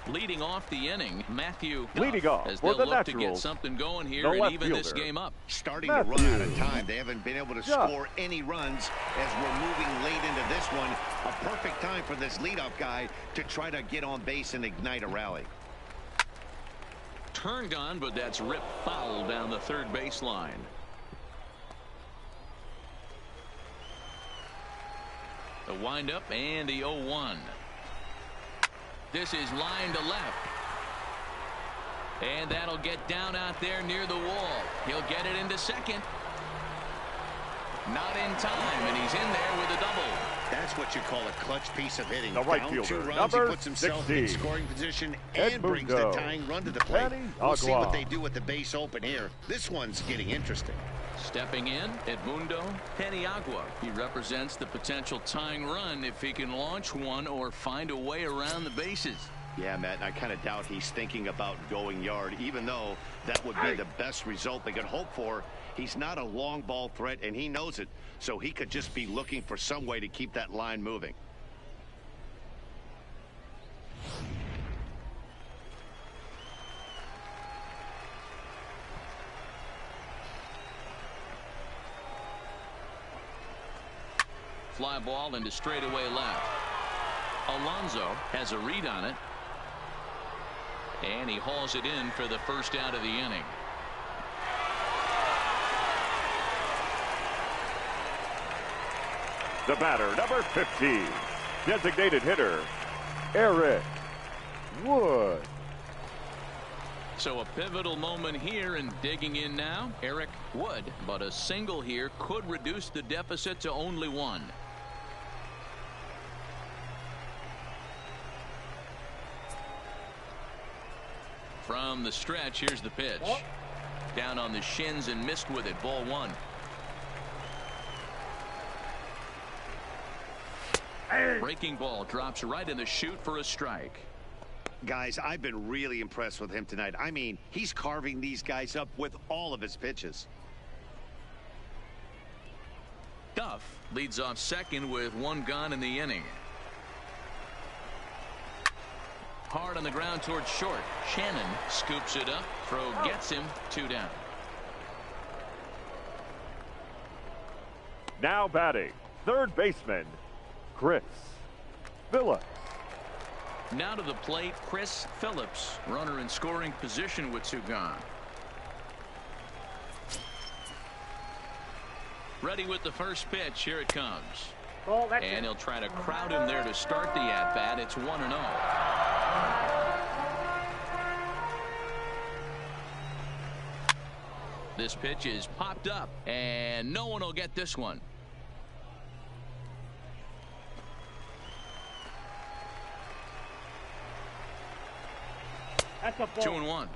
Leading off the inning, Matthew leading off as for they'll the look to get Naturals, something going here the and left even this fielder, game up. Starting to run out of time. They haven't been able to score any runs as we're moving late into this one. A perfect time for this leadoff guy to try to get on base and ignite a rally. Turned on, but that's ripped foul down the third baseline. The windup and the 0-1. This is line to left. And that'll get down out there near the wall. He'll get it into second. Not in time, and he's in there with a double. That's what you call a clutch piece of hitting. The right Down fielder, 2 runs, number he puts himself 16, in scoring position and brings the tying run to the plate. We'll see what they do with the base open here. This one's getting interesting. Stepping in, Edmundo Peniagua. He represents the potential tying run if he can launch one or find a way around the bases. Yeah, Matt, I kind of doubt he's thinking about going yard, even though that would be the best result they could hope for. He's not a long ball threat, and he knows it, so he could just be looking for some way to keep that line moving. Fly ball into straightaway left. Alonso has a read on it. And he hauls it in for the first out of the inning. The batter, number 15, designated hitter, Eric Wood. So a pivotal moment here, and digging in now, Eric Wood. But a single here could reduce the deficit to only 1. From the stretch, here's the pitch. Down on the shins and missed with it. Ball 1. Breaking ball drops right in the chute for a strike. Guys, I've been really impressed with him tonight. I mean, he's carving these guys up with all of his pitches. Duff leads off second with 1 gone in the inning. Hard on the ground towards short. Shannon scoops it up. Throw gets him. 2 down. Now batting, third baseman, Chris Phillips. Now to the plate, Chris Phillips. Runner in scoring position with 2 gone. Ready with the first pitch. Here it comes. And he'll try to crowd him there to start the at-bat. It's 1-0. This pitch is popped up, and no one will get this one. That's a ball. 2-1.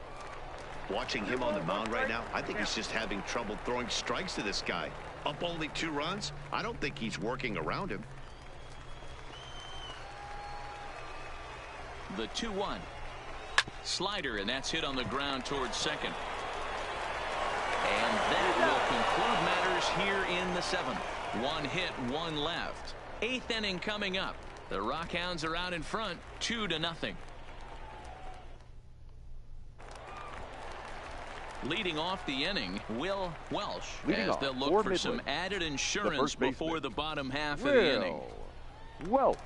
Watching him on the mound right now, I think he's just having trouble throwing strikes to this guy. Up only 2 runs? I don't think he's working around him. The 2-1. Slider, and that's hit on the ground towards second. And that will conclude matters here in the 7th. 1 hit, 1 left. 8th inning coming up. The Rockhounds are out in front, 2-0. Leading off the inning, Will Welsh, as they'll look for some added insurance before the bottom half of the inning. Welsh.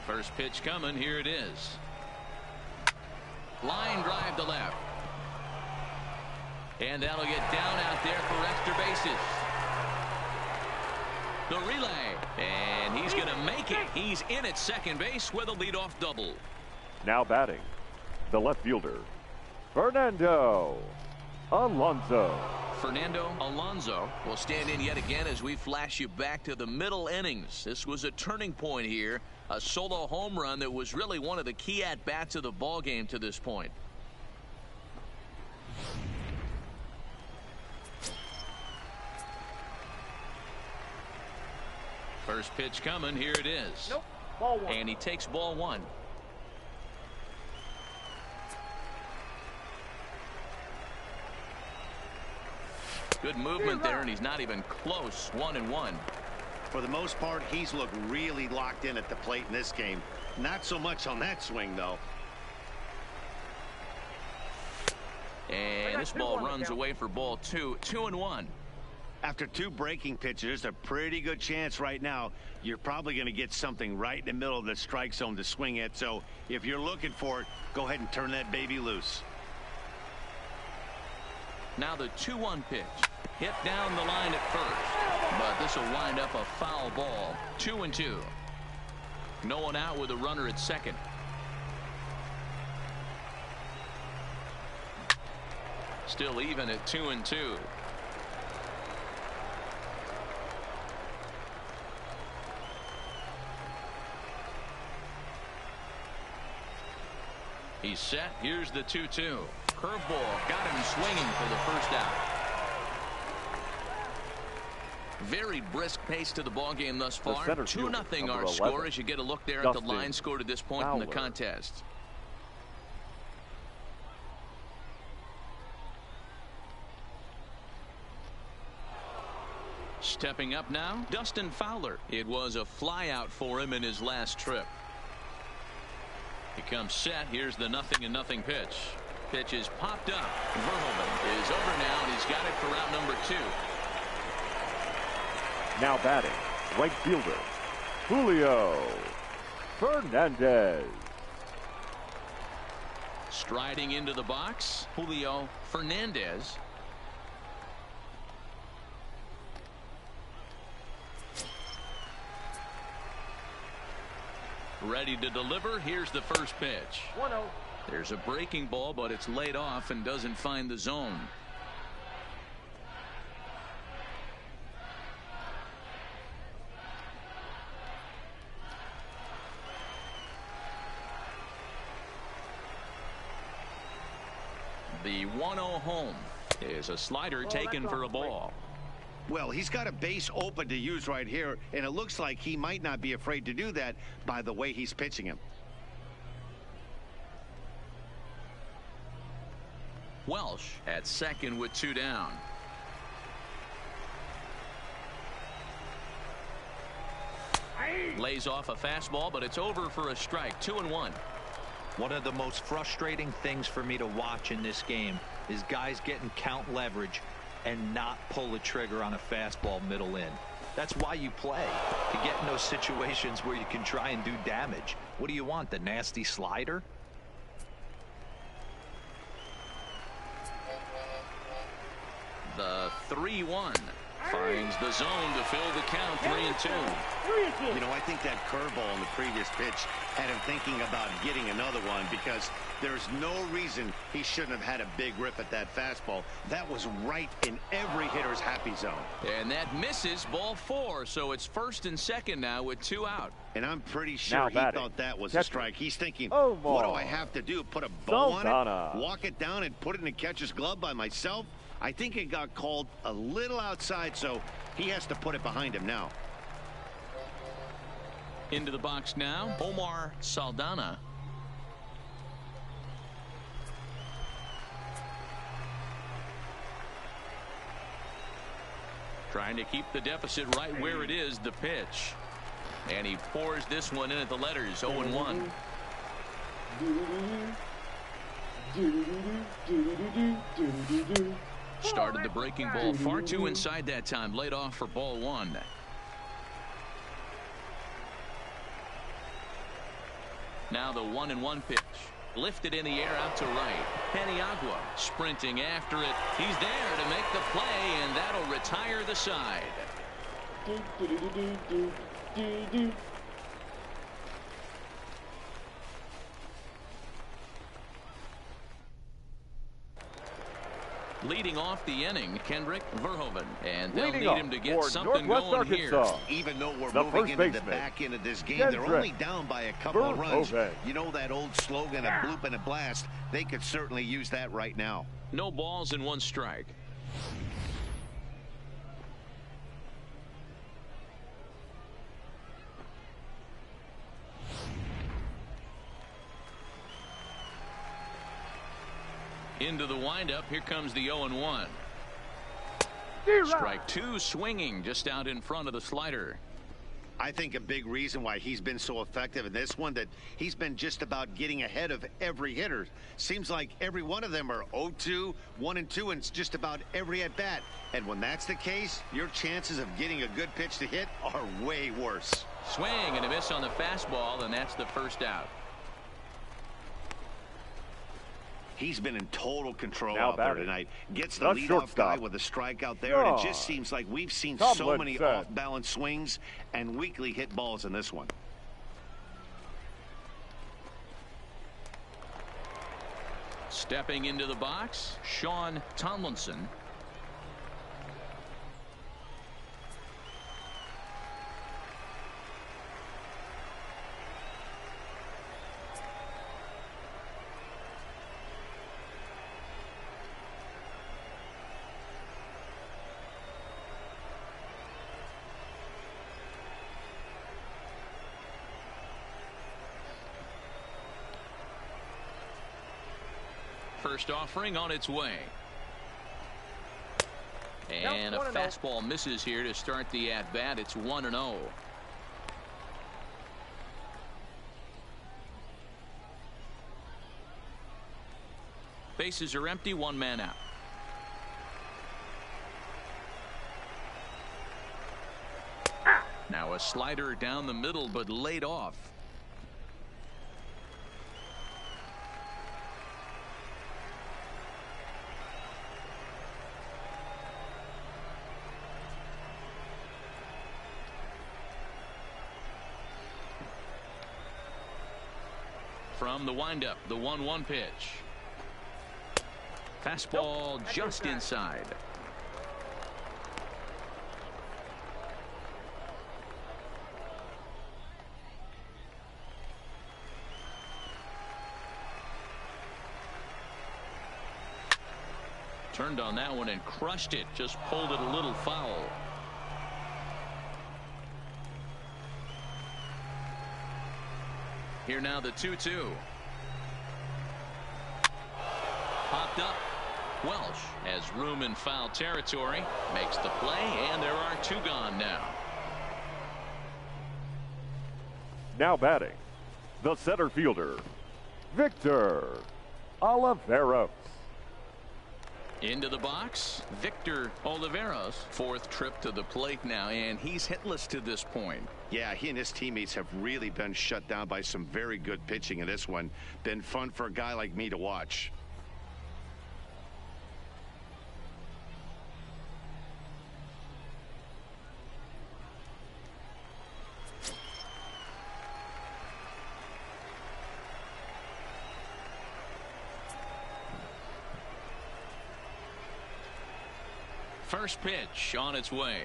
First pitch coming, here it is. Line drive to left. And that'll get down out there for extra bases. The relay, and he's going to make it. He's in at second base with a leadoff double. Now batting, the left fielder, Fernando Alonso. Fernando Alonso will stand in yet again as we flash you back to the middle innings. This was a turning point here, a solo home run that was really one of the key at-bats of the ball game to this point. First pitch coming, here it is. Nope. Ball 1. And he takes ball 1. Good movement there, and he's not even close. 1-1. For the most part, he's looked really locked in at the plate in this game. Not so much on that swing, though. And this ball runs away for ball 2. 2-1. After 2 breaking pitches, there's a pretty good chance right now you're probably going to get something right in the middle of the strike zone to swing at. So if you're looking for it, go ahead and turn that baby loose. Now the 2-1 pitch. Hit down the line at first, but this will wind up a foul ball. 2-2. No one out with a runner at second. Still even at 2-2. He's set. Here's the 2-2. Curveball got him swinging for the first out. Very brisk pace to the ball game thus far. 2-0 our score as you get a look there at the line score to this point in the contest. Stepping up now, Dustin Fowler. It was a flyout for him in his last trip. He comes set. Here's the 0-0 pitch. Pitch is popped up. Verhoeven is over now, and he's got it for round number 2. Now batting, right fielder, Julio Fernandez. Striding into the box, Julio Fernandez. Ready to deliver. Here's the first pitch. 1-0. There's a breaking ball, but it's laid off and doesn't find the zone. The 1-0 home is a slider taken for a ball. Well, he's got a base open to use right here, and it looks like he might not be afraid to do that by the way he's pitching him. Welsh at second with 2 down. Lays off a fastball, but it's over for a strike. 2-1. One of the most frustrating things for me to watch in this game is guys getting count leverage and not pull the trigger on a fastball middle in. That's why you play, to get in those situations where you can try and do damage. What do you want, the nasty slider? The 3-1 finds the zone to fill the count. 3-2. You know, I think that curveball in the previous pitch had him thinking about getting another one, because there's no reason he shouldn't have had a big rip at that fastball. That was right in every hitter's happy zone. And that misses. Ball 4, so it's first and second now with 2 out. And I'm pretty sure he thought that was a strike. He's thinking, what do I have to do? Put a bow on it? Walk it down and put it in the catcher's glove by myself? I think it got called a little outside, so he has to put it behind him now. Into the box now, Omar Saldana. Trying to keep the deficit right where it is, the pitch. And he pours this one in at the letters, 0-1. Started the breaking ball far too inside that time. Laid off for ball 1. Now the 1-1 pitch. Lifted in the air out to right. Paniagua sprinting after it. He's there to make the play, and that'll retire the side. Leading off the inning, Kendrick Verhoeven, and they'll need him to get something going here. Even though we're moving into the back end of this game, they're only down by a couple of runs. You know that old slogan, a bloop and a blast? They could certainly use that right now. No balls and 1 strike. Into the windup. Here comes the 0-1. Strike 2, swinging just out in front of the slider. I think a big reason why he's been so effective in this one, that he's been just about getting ahead of every hitter. Seems like every one of them are 0-2, 1-2, and it's just about every at bat. And when that's the case, your chances of getting a good pitch to hit are way worse. Swing and a miss on the fastball, and that's the first out. He's been in total control out there tonight. Gets the leadoff guy with a strikeout there, and it just seems like we've seen so many off-balance swings and weakly hit balls in this one. Stepping into the box, Sean Tomlinson. First offering on its way. And a fastball misses here to start the at-bat. It's 1-0. Bases are empty, 1 man out. Now a slider down the middle, but laid off. From the windup, the 1-1 pitch. Fastball just inside. Turned on that one and crushed it. Just pulled it a little foul. Here now the 2-2. Popped up. Welsh has room in foul territory. Makes the play, and there are 2 gone now. Now batting, the center fielder, Victor Oliveros. Into the box, Victor Oliveros. 4th trip to the plate now, and he's hitless to this point. Yeah, he and his teammates have really been shut down by some very good pitching in this one. Been fun for a guy like me to watch. First pitch on its way.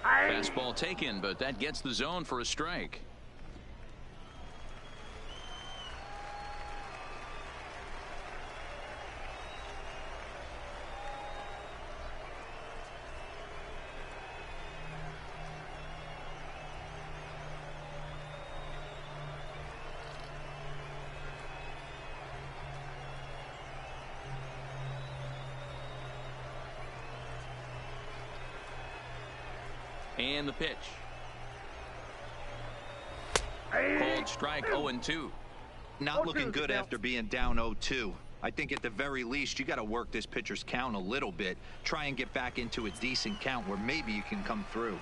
Fastball taken, but that gets the zone for a strike. And the pitch. Cold strike, 0-2. Not looking good after being down 0-2. I think at the very least you got to work this pitcher's count a little bit. Try and get back into a decent count where maybe you can come through.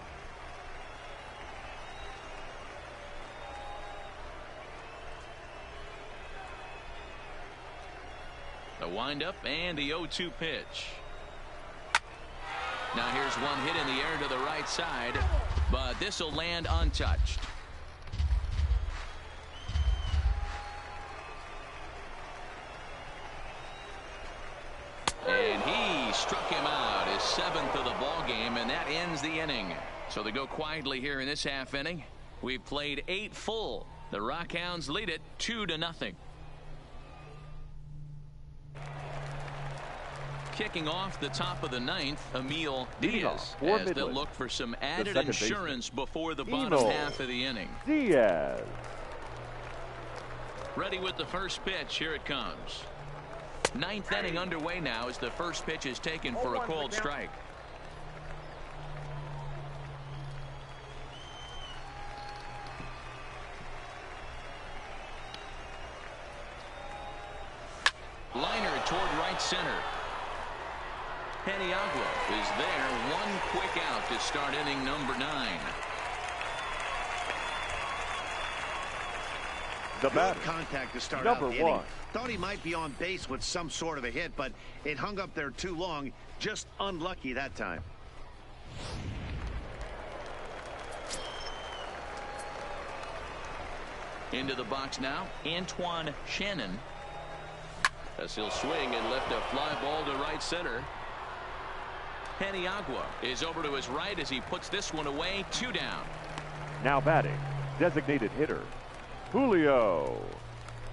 The windup and the 0-2 pitch. Now here's one hit in the air to the right side, but this will land untouched. And he struck him out, his 7th of the ball game, and that ends the inning. So they go quietly here in this half inning. We've played 8 full. The Rockhounds lead it 2-0. Kicking off the top of the 9th, Emil Diaz, as they'll look for some added insurance before the bottom half of the inning. Diaz. Ready with the first pitch. Here it comes. 9th inning underway now as the first pitch is taken for a cold strike. Liner toward right center. Paniagua is there. One quick out to start inning number 9. The good contact to start out the inning. Thought he might be on base with some sort of a hit, but it hung up there too long. Just unlucky that time. Into the box now, Antoine Shannon. As he'll swing and lift a fly ball to right center. Paniagua is over to his right as he puts this one away. 2 down. Now batting, designated hitter, Julio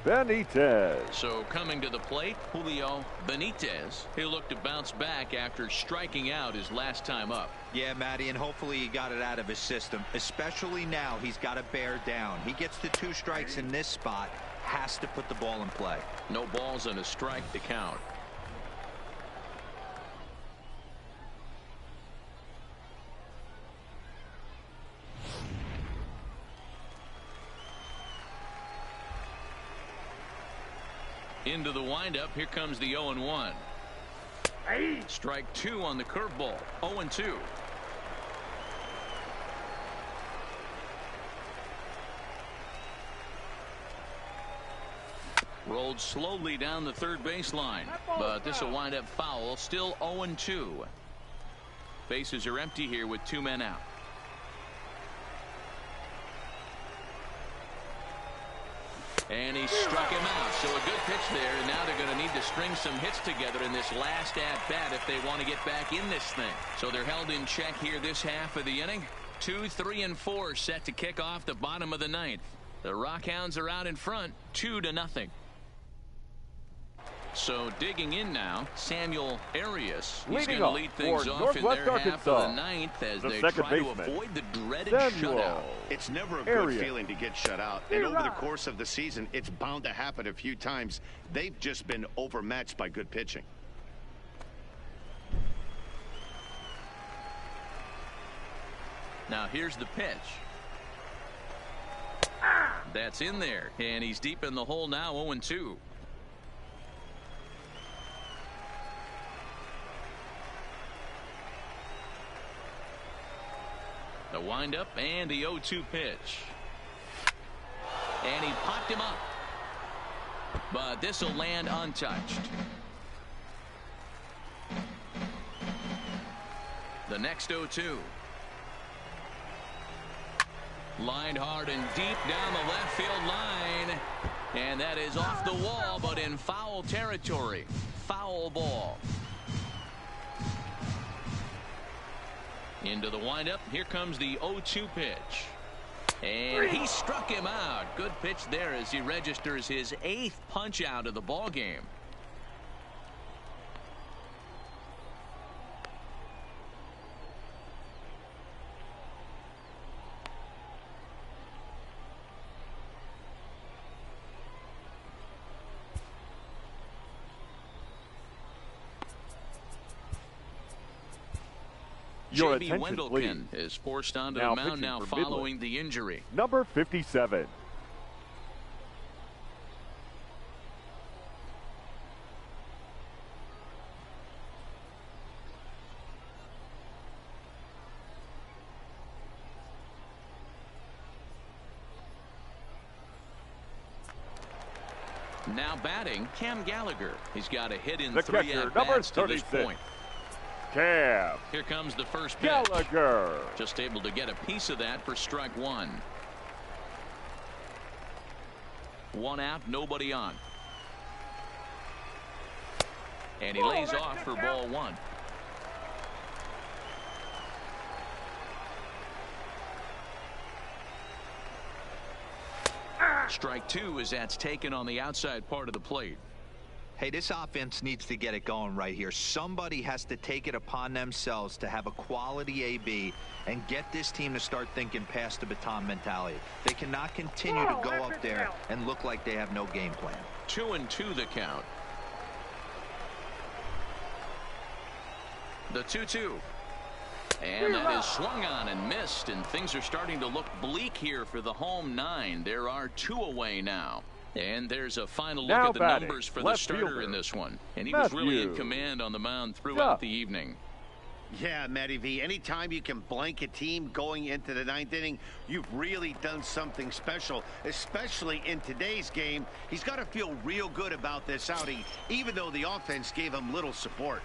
Benitez. So coming to the plate, Julio Benitez. He'll look to bounce back after striking out his last time up. Yeah, Matty, and hopefully he got it out of his system. Especially now, he's got to bear down. He gets the 2 strikes in this spot, has to put the ball in play. No balls and a strike to count. Into the windup. Here comes the 0-1. Strike 2 on the curveball. 0-2. Rolled slowly down the third baseline, but this will wind up foul. Still 0-2. Bases are empty here with 2 men out. And he struck him out. So a good pitch there, and now they're going to need to string some hits together in this last at-bat if they want to get back in this thing. So they're held in check here this half of the inning. 2, 3, and 4 set to kick off the bottom of the 9th. The Rockhounds are out in front, 2-0. So digging in now, Samuel Arias. He's going to lead things off in their half of the 9th as they try to avoid the dreaded shutout. It's never a good feeling to get shut out. And over the course of the season, it's bound to happen a few times. They've just been overmatched by good pitching. Now here's the pitch. That's in there, and he's deep in the hole now. 0-2. The windup and the 0-2 pitch. And he popped him up. But this will land untouched. The next 0-2. Lined hard and deep down the left field line. And that is off the wall, but in foul territory. Foul ball. Into the windup. Here comes the 0-2 pitch. And he struck him out. Good pitch there as he registers his 8th punch out of the ball game. Your JB attention, Wendelken please. is forced onto Now the mound pitching now for following Midland. the injury. Number 57. Now batting, Cam Gallagher. He's got a hit in The 3 catcher, at-bats number to this 36. point. Cam Here comes the first pitch. Gallagher. Just able to get a piece of that for strike one. 1 out, nobody on. And he lays off for ball 1. Strike 2 as that's taken on the outside part of the plate. Hey, this offense needs to get it going right here. Somebody has to take it upon themselves to have a quality AB and get this team to start thinking past the baton mentality. They cannot continue to go up there and look like they have no game plan. 2-2 the count. The 2-2. And that is swung on and missed, and things are starting to look bleak here for the home 9. There are 2 away now. And there's a final look Now at the batting, numbers for the left starter fielder, in this one. And he was really in Matthew. command on the mound throughout Yeah. the evening. Yeah, Matty V, anytime you can blank a team going into the 9th inning, you've really done something special, especially in today's game. He's got to feel real good about this outing, even though the offense gave him little support.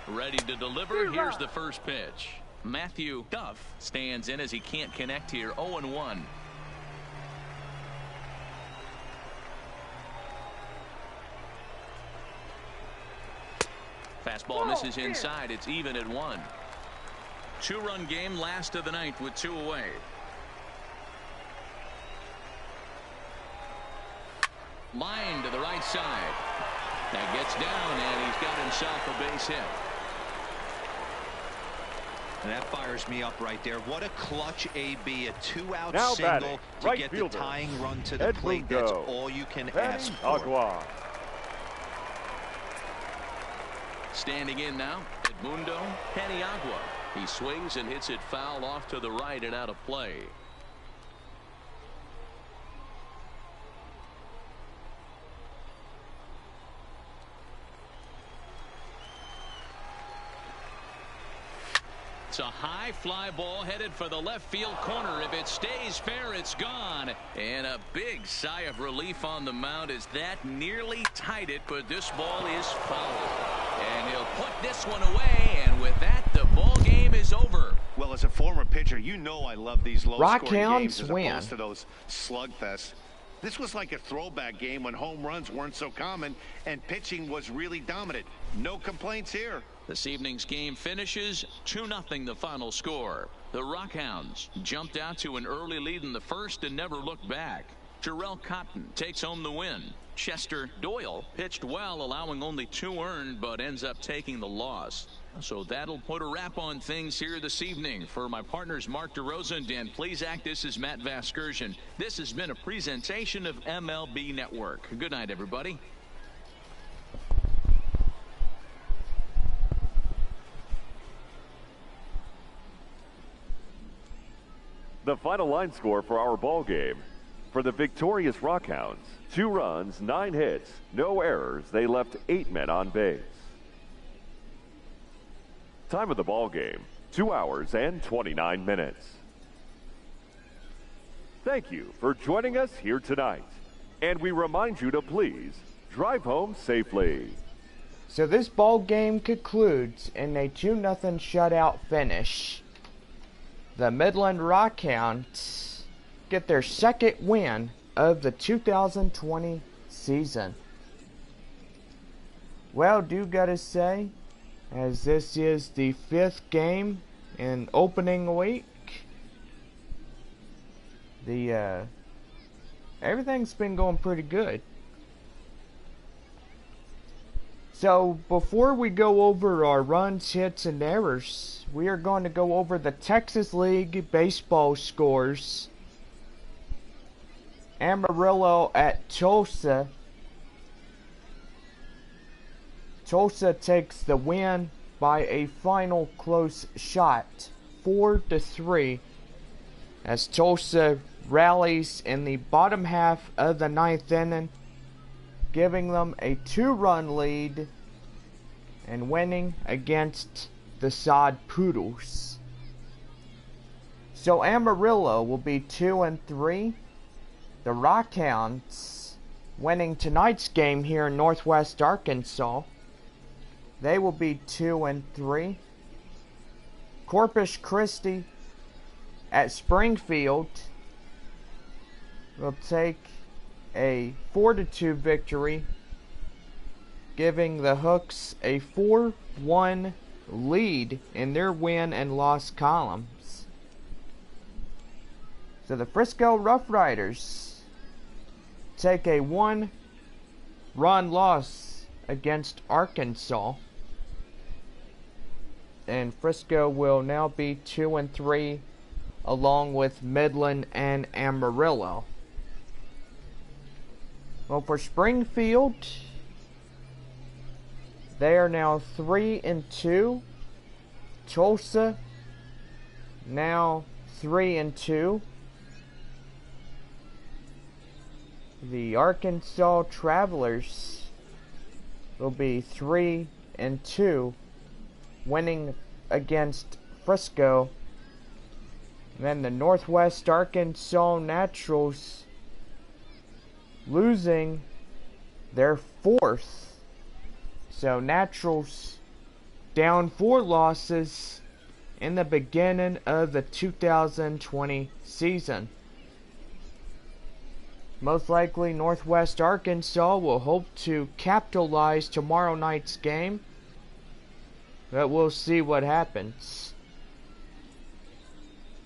Ready to deliver. Here's the first pitch. Matthew Duff stands in as he can't connect here. 0-1. Fastball misses inside. It's even at 1. 2-run game, last of the 9th with 2 away. Line to the right side. That gets down, and he's got himself a base hit. And that fires me up right there. What a clutch AB, a 2-out Now single batting, to right get fielder, the tying run to the plate. Edmundo. That's all you can ask for. Agua. Standing in now, Edmundo Paniagua. He swings and hits it foul off to the right and out of play. It's a high fly ball headed for the left field corner. If it stays fair, it's gone. And a big sigh of relief on the mound as that nearly tied it, but this ball is foul. And he'll put this one away, and with that, the ball game is over. Well, as a former pitcher, you know I love these low-scoring Rockhounds games as win. opposed to those slugfests. This was like a throwback game when home runs weren't so common and pitching was really dominant. No complaints here. This evening's game finishes 2-0 the final score. The Rockhounds jumped out to an early lead in the first and never looked back. Jarrell Cotton takes home the win. Chester Doyle pitched well, allowing only 2 earned, but ends up taking the loss. So that'll put a wrap on things here this evening. For my partners Mark DeRosa and Dan Plezak, this is Matt Vasgersian. This has been a presentation of MLB Network. Good night, everybody. The final line score for our ball game. For the victorious Rockhounds, 2 runs, 9 hits, no errors. They left 8 men on base. Time of the ball game, 2 hours and 29 minutes. Thank you for joining us here tonight. And we remind you to please drive home safely. So this ball game concludes in a 2-0 shutout finish. The Midland Rockhounds get their second win of the 2020 season. Well, do gotta say, as this is the 5th game in opening week, the everything's been going pretty good. So before we go over our runs, hits, and errors, we are going to go over the Texas League baseball scores. Amarillo at Tulsa. Tulsa takes the win by a final close shot, 4-3, as Tulsa rallies in the bottom half of the 9th inning, giving them a 2-run lead and winning against the Sod Poodles. So Amarillo will be 2-3. The Rockhounds, winning tonight's game here in Northwest Arkansas, they will be 2-3. Corpus Christi at Springfield will take a 4-2 victory, giving the Hooks a 4-1 lead in their win and loss columns. So the Frisco Rough Riders take a 1-run loss against Arkansas, and Frisco will now be 2-3 along with Midland and Amarillo. Well, for Springfield, they are now 3-2. Tulsa now 3-2. The Arkansas Travelers will be 3-2, winning against Frisco. And then the Northwest Arkansas Naturals losing their 4th. So Naturals down 4 losses in the beginning of the 2020 season. Most likely Northwest Arkansas will hope to capitalize tomorrow night's game, but we'll see what happens.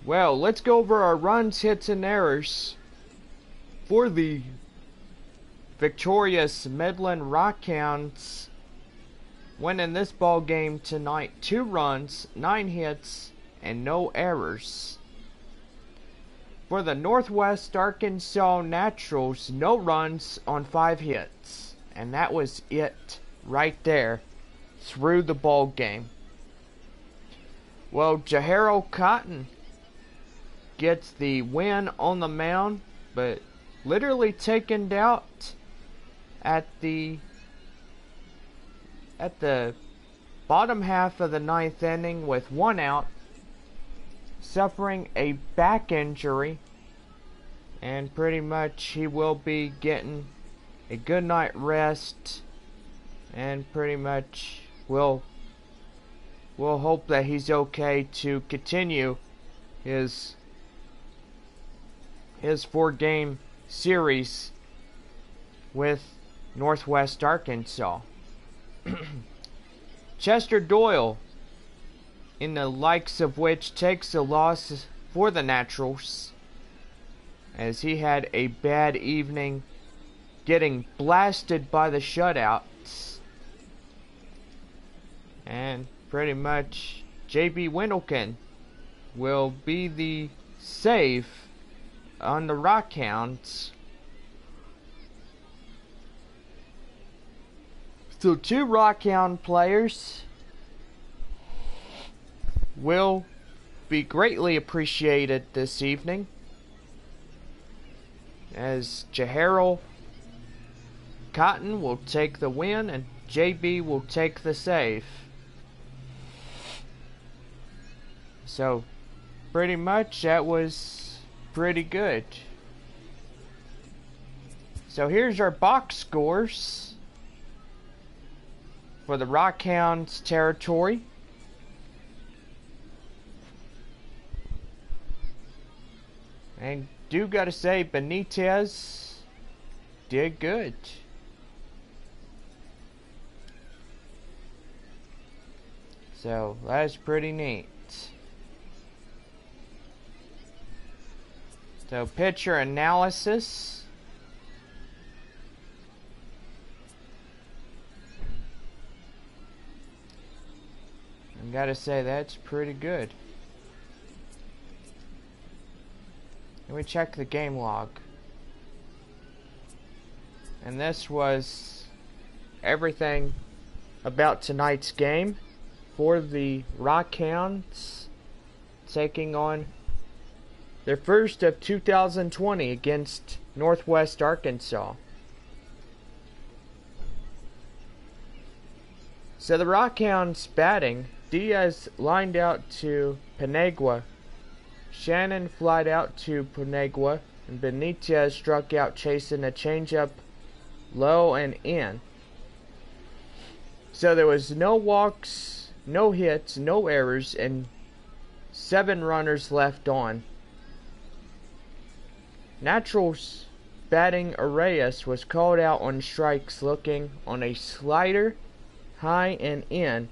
Well, let's go over our runs, hits, and errors for the victorious Midland Rockhounds, winning this ball game tonight. 2 runs, 9 hits, and no errors. For the Northwest Arkansas Naturals, no runs on 5 hits, and that was it right there through the ball game. Well, Jahero Cotton gets the win on the mound, but literally taken out at the bottom half of the 9th inning with 1 out, suffering a back injury, and pretty much he will be getting a good night rest, and pretty much we'll hope that he's okay to continue his 4-game series with Northwest Arkansas. Chester Doyle, in the likes of which takes a loss for the Naturals, as he had a bad evening getting blasted by the shutouts. And pretty much JB Wendlekin will be the save on the Rockhounds. So 2 Rockhound players will be greatly appreciated this evening, as Jahero Cotton will take the win and JB will take the save. So pretty much that was pretty good. So here's our box scores for the Rockhounds territory. And do gotta say, Benitez did good. So that's pretty neat. So pitcher analysis. I gotta say, that's pretty good. Let me check the game log. And this was everything about tonight's game. for the Rockhounds, taking on their first of 2020 against Northwest Arkansas. So the Rockhounds batting. Diaz lined out to Penegua. Shannon flied out to Penegua. And Benitez struck out chasing a changeup low and in. So there was no walks, no hits, no errors, and 7 runners left on. Natural's batting Arias was called out on strikes looking on a slider, high and in.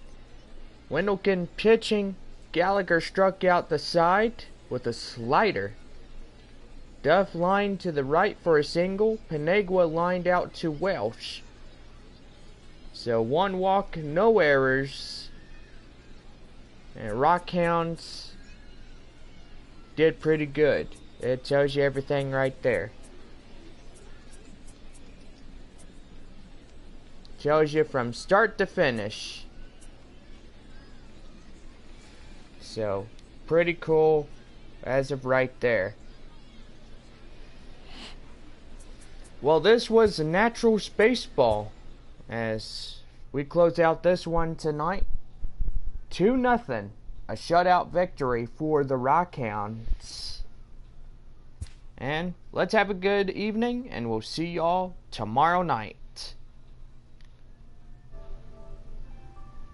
Wendelken pitching, Gallagher struck out the side with a slider. Duff lined to the right for a single. Penegua lined out to Welsh. So 1 walk, no errors. And Rockhounds did pretty good. It tells you everything right there. Tells you from start to finish. So, pretty cool as of right there. Well, this was a natural baseball as we close out this one tonight. 2-0, a shutout victory for the Rockhounds. And let's have a good evening, and we'll see y'all tomorrow night.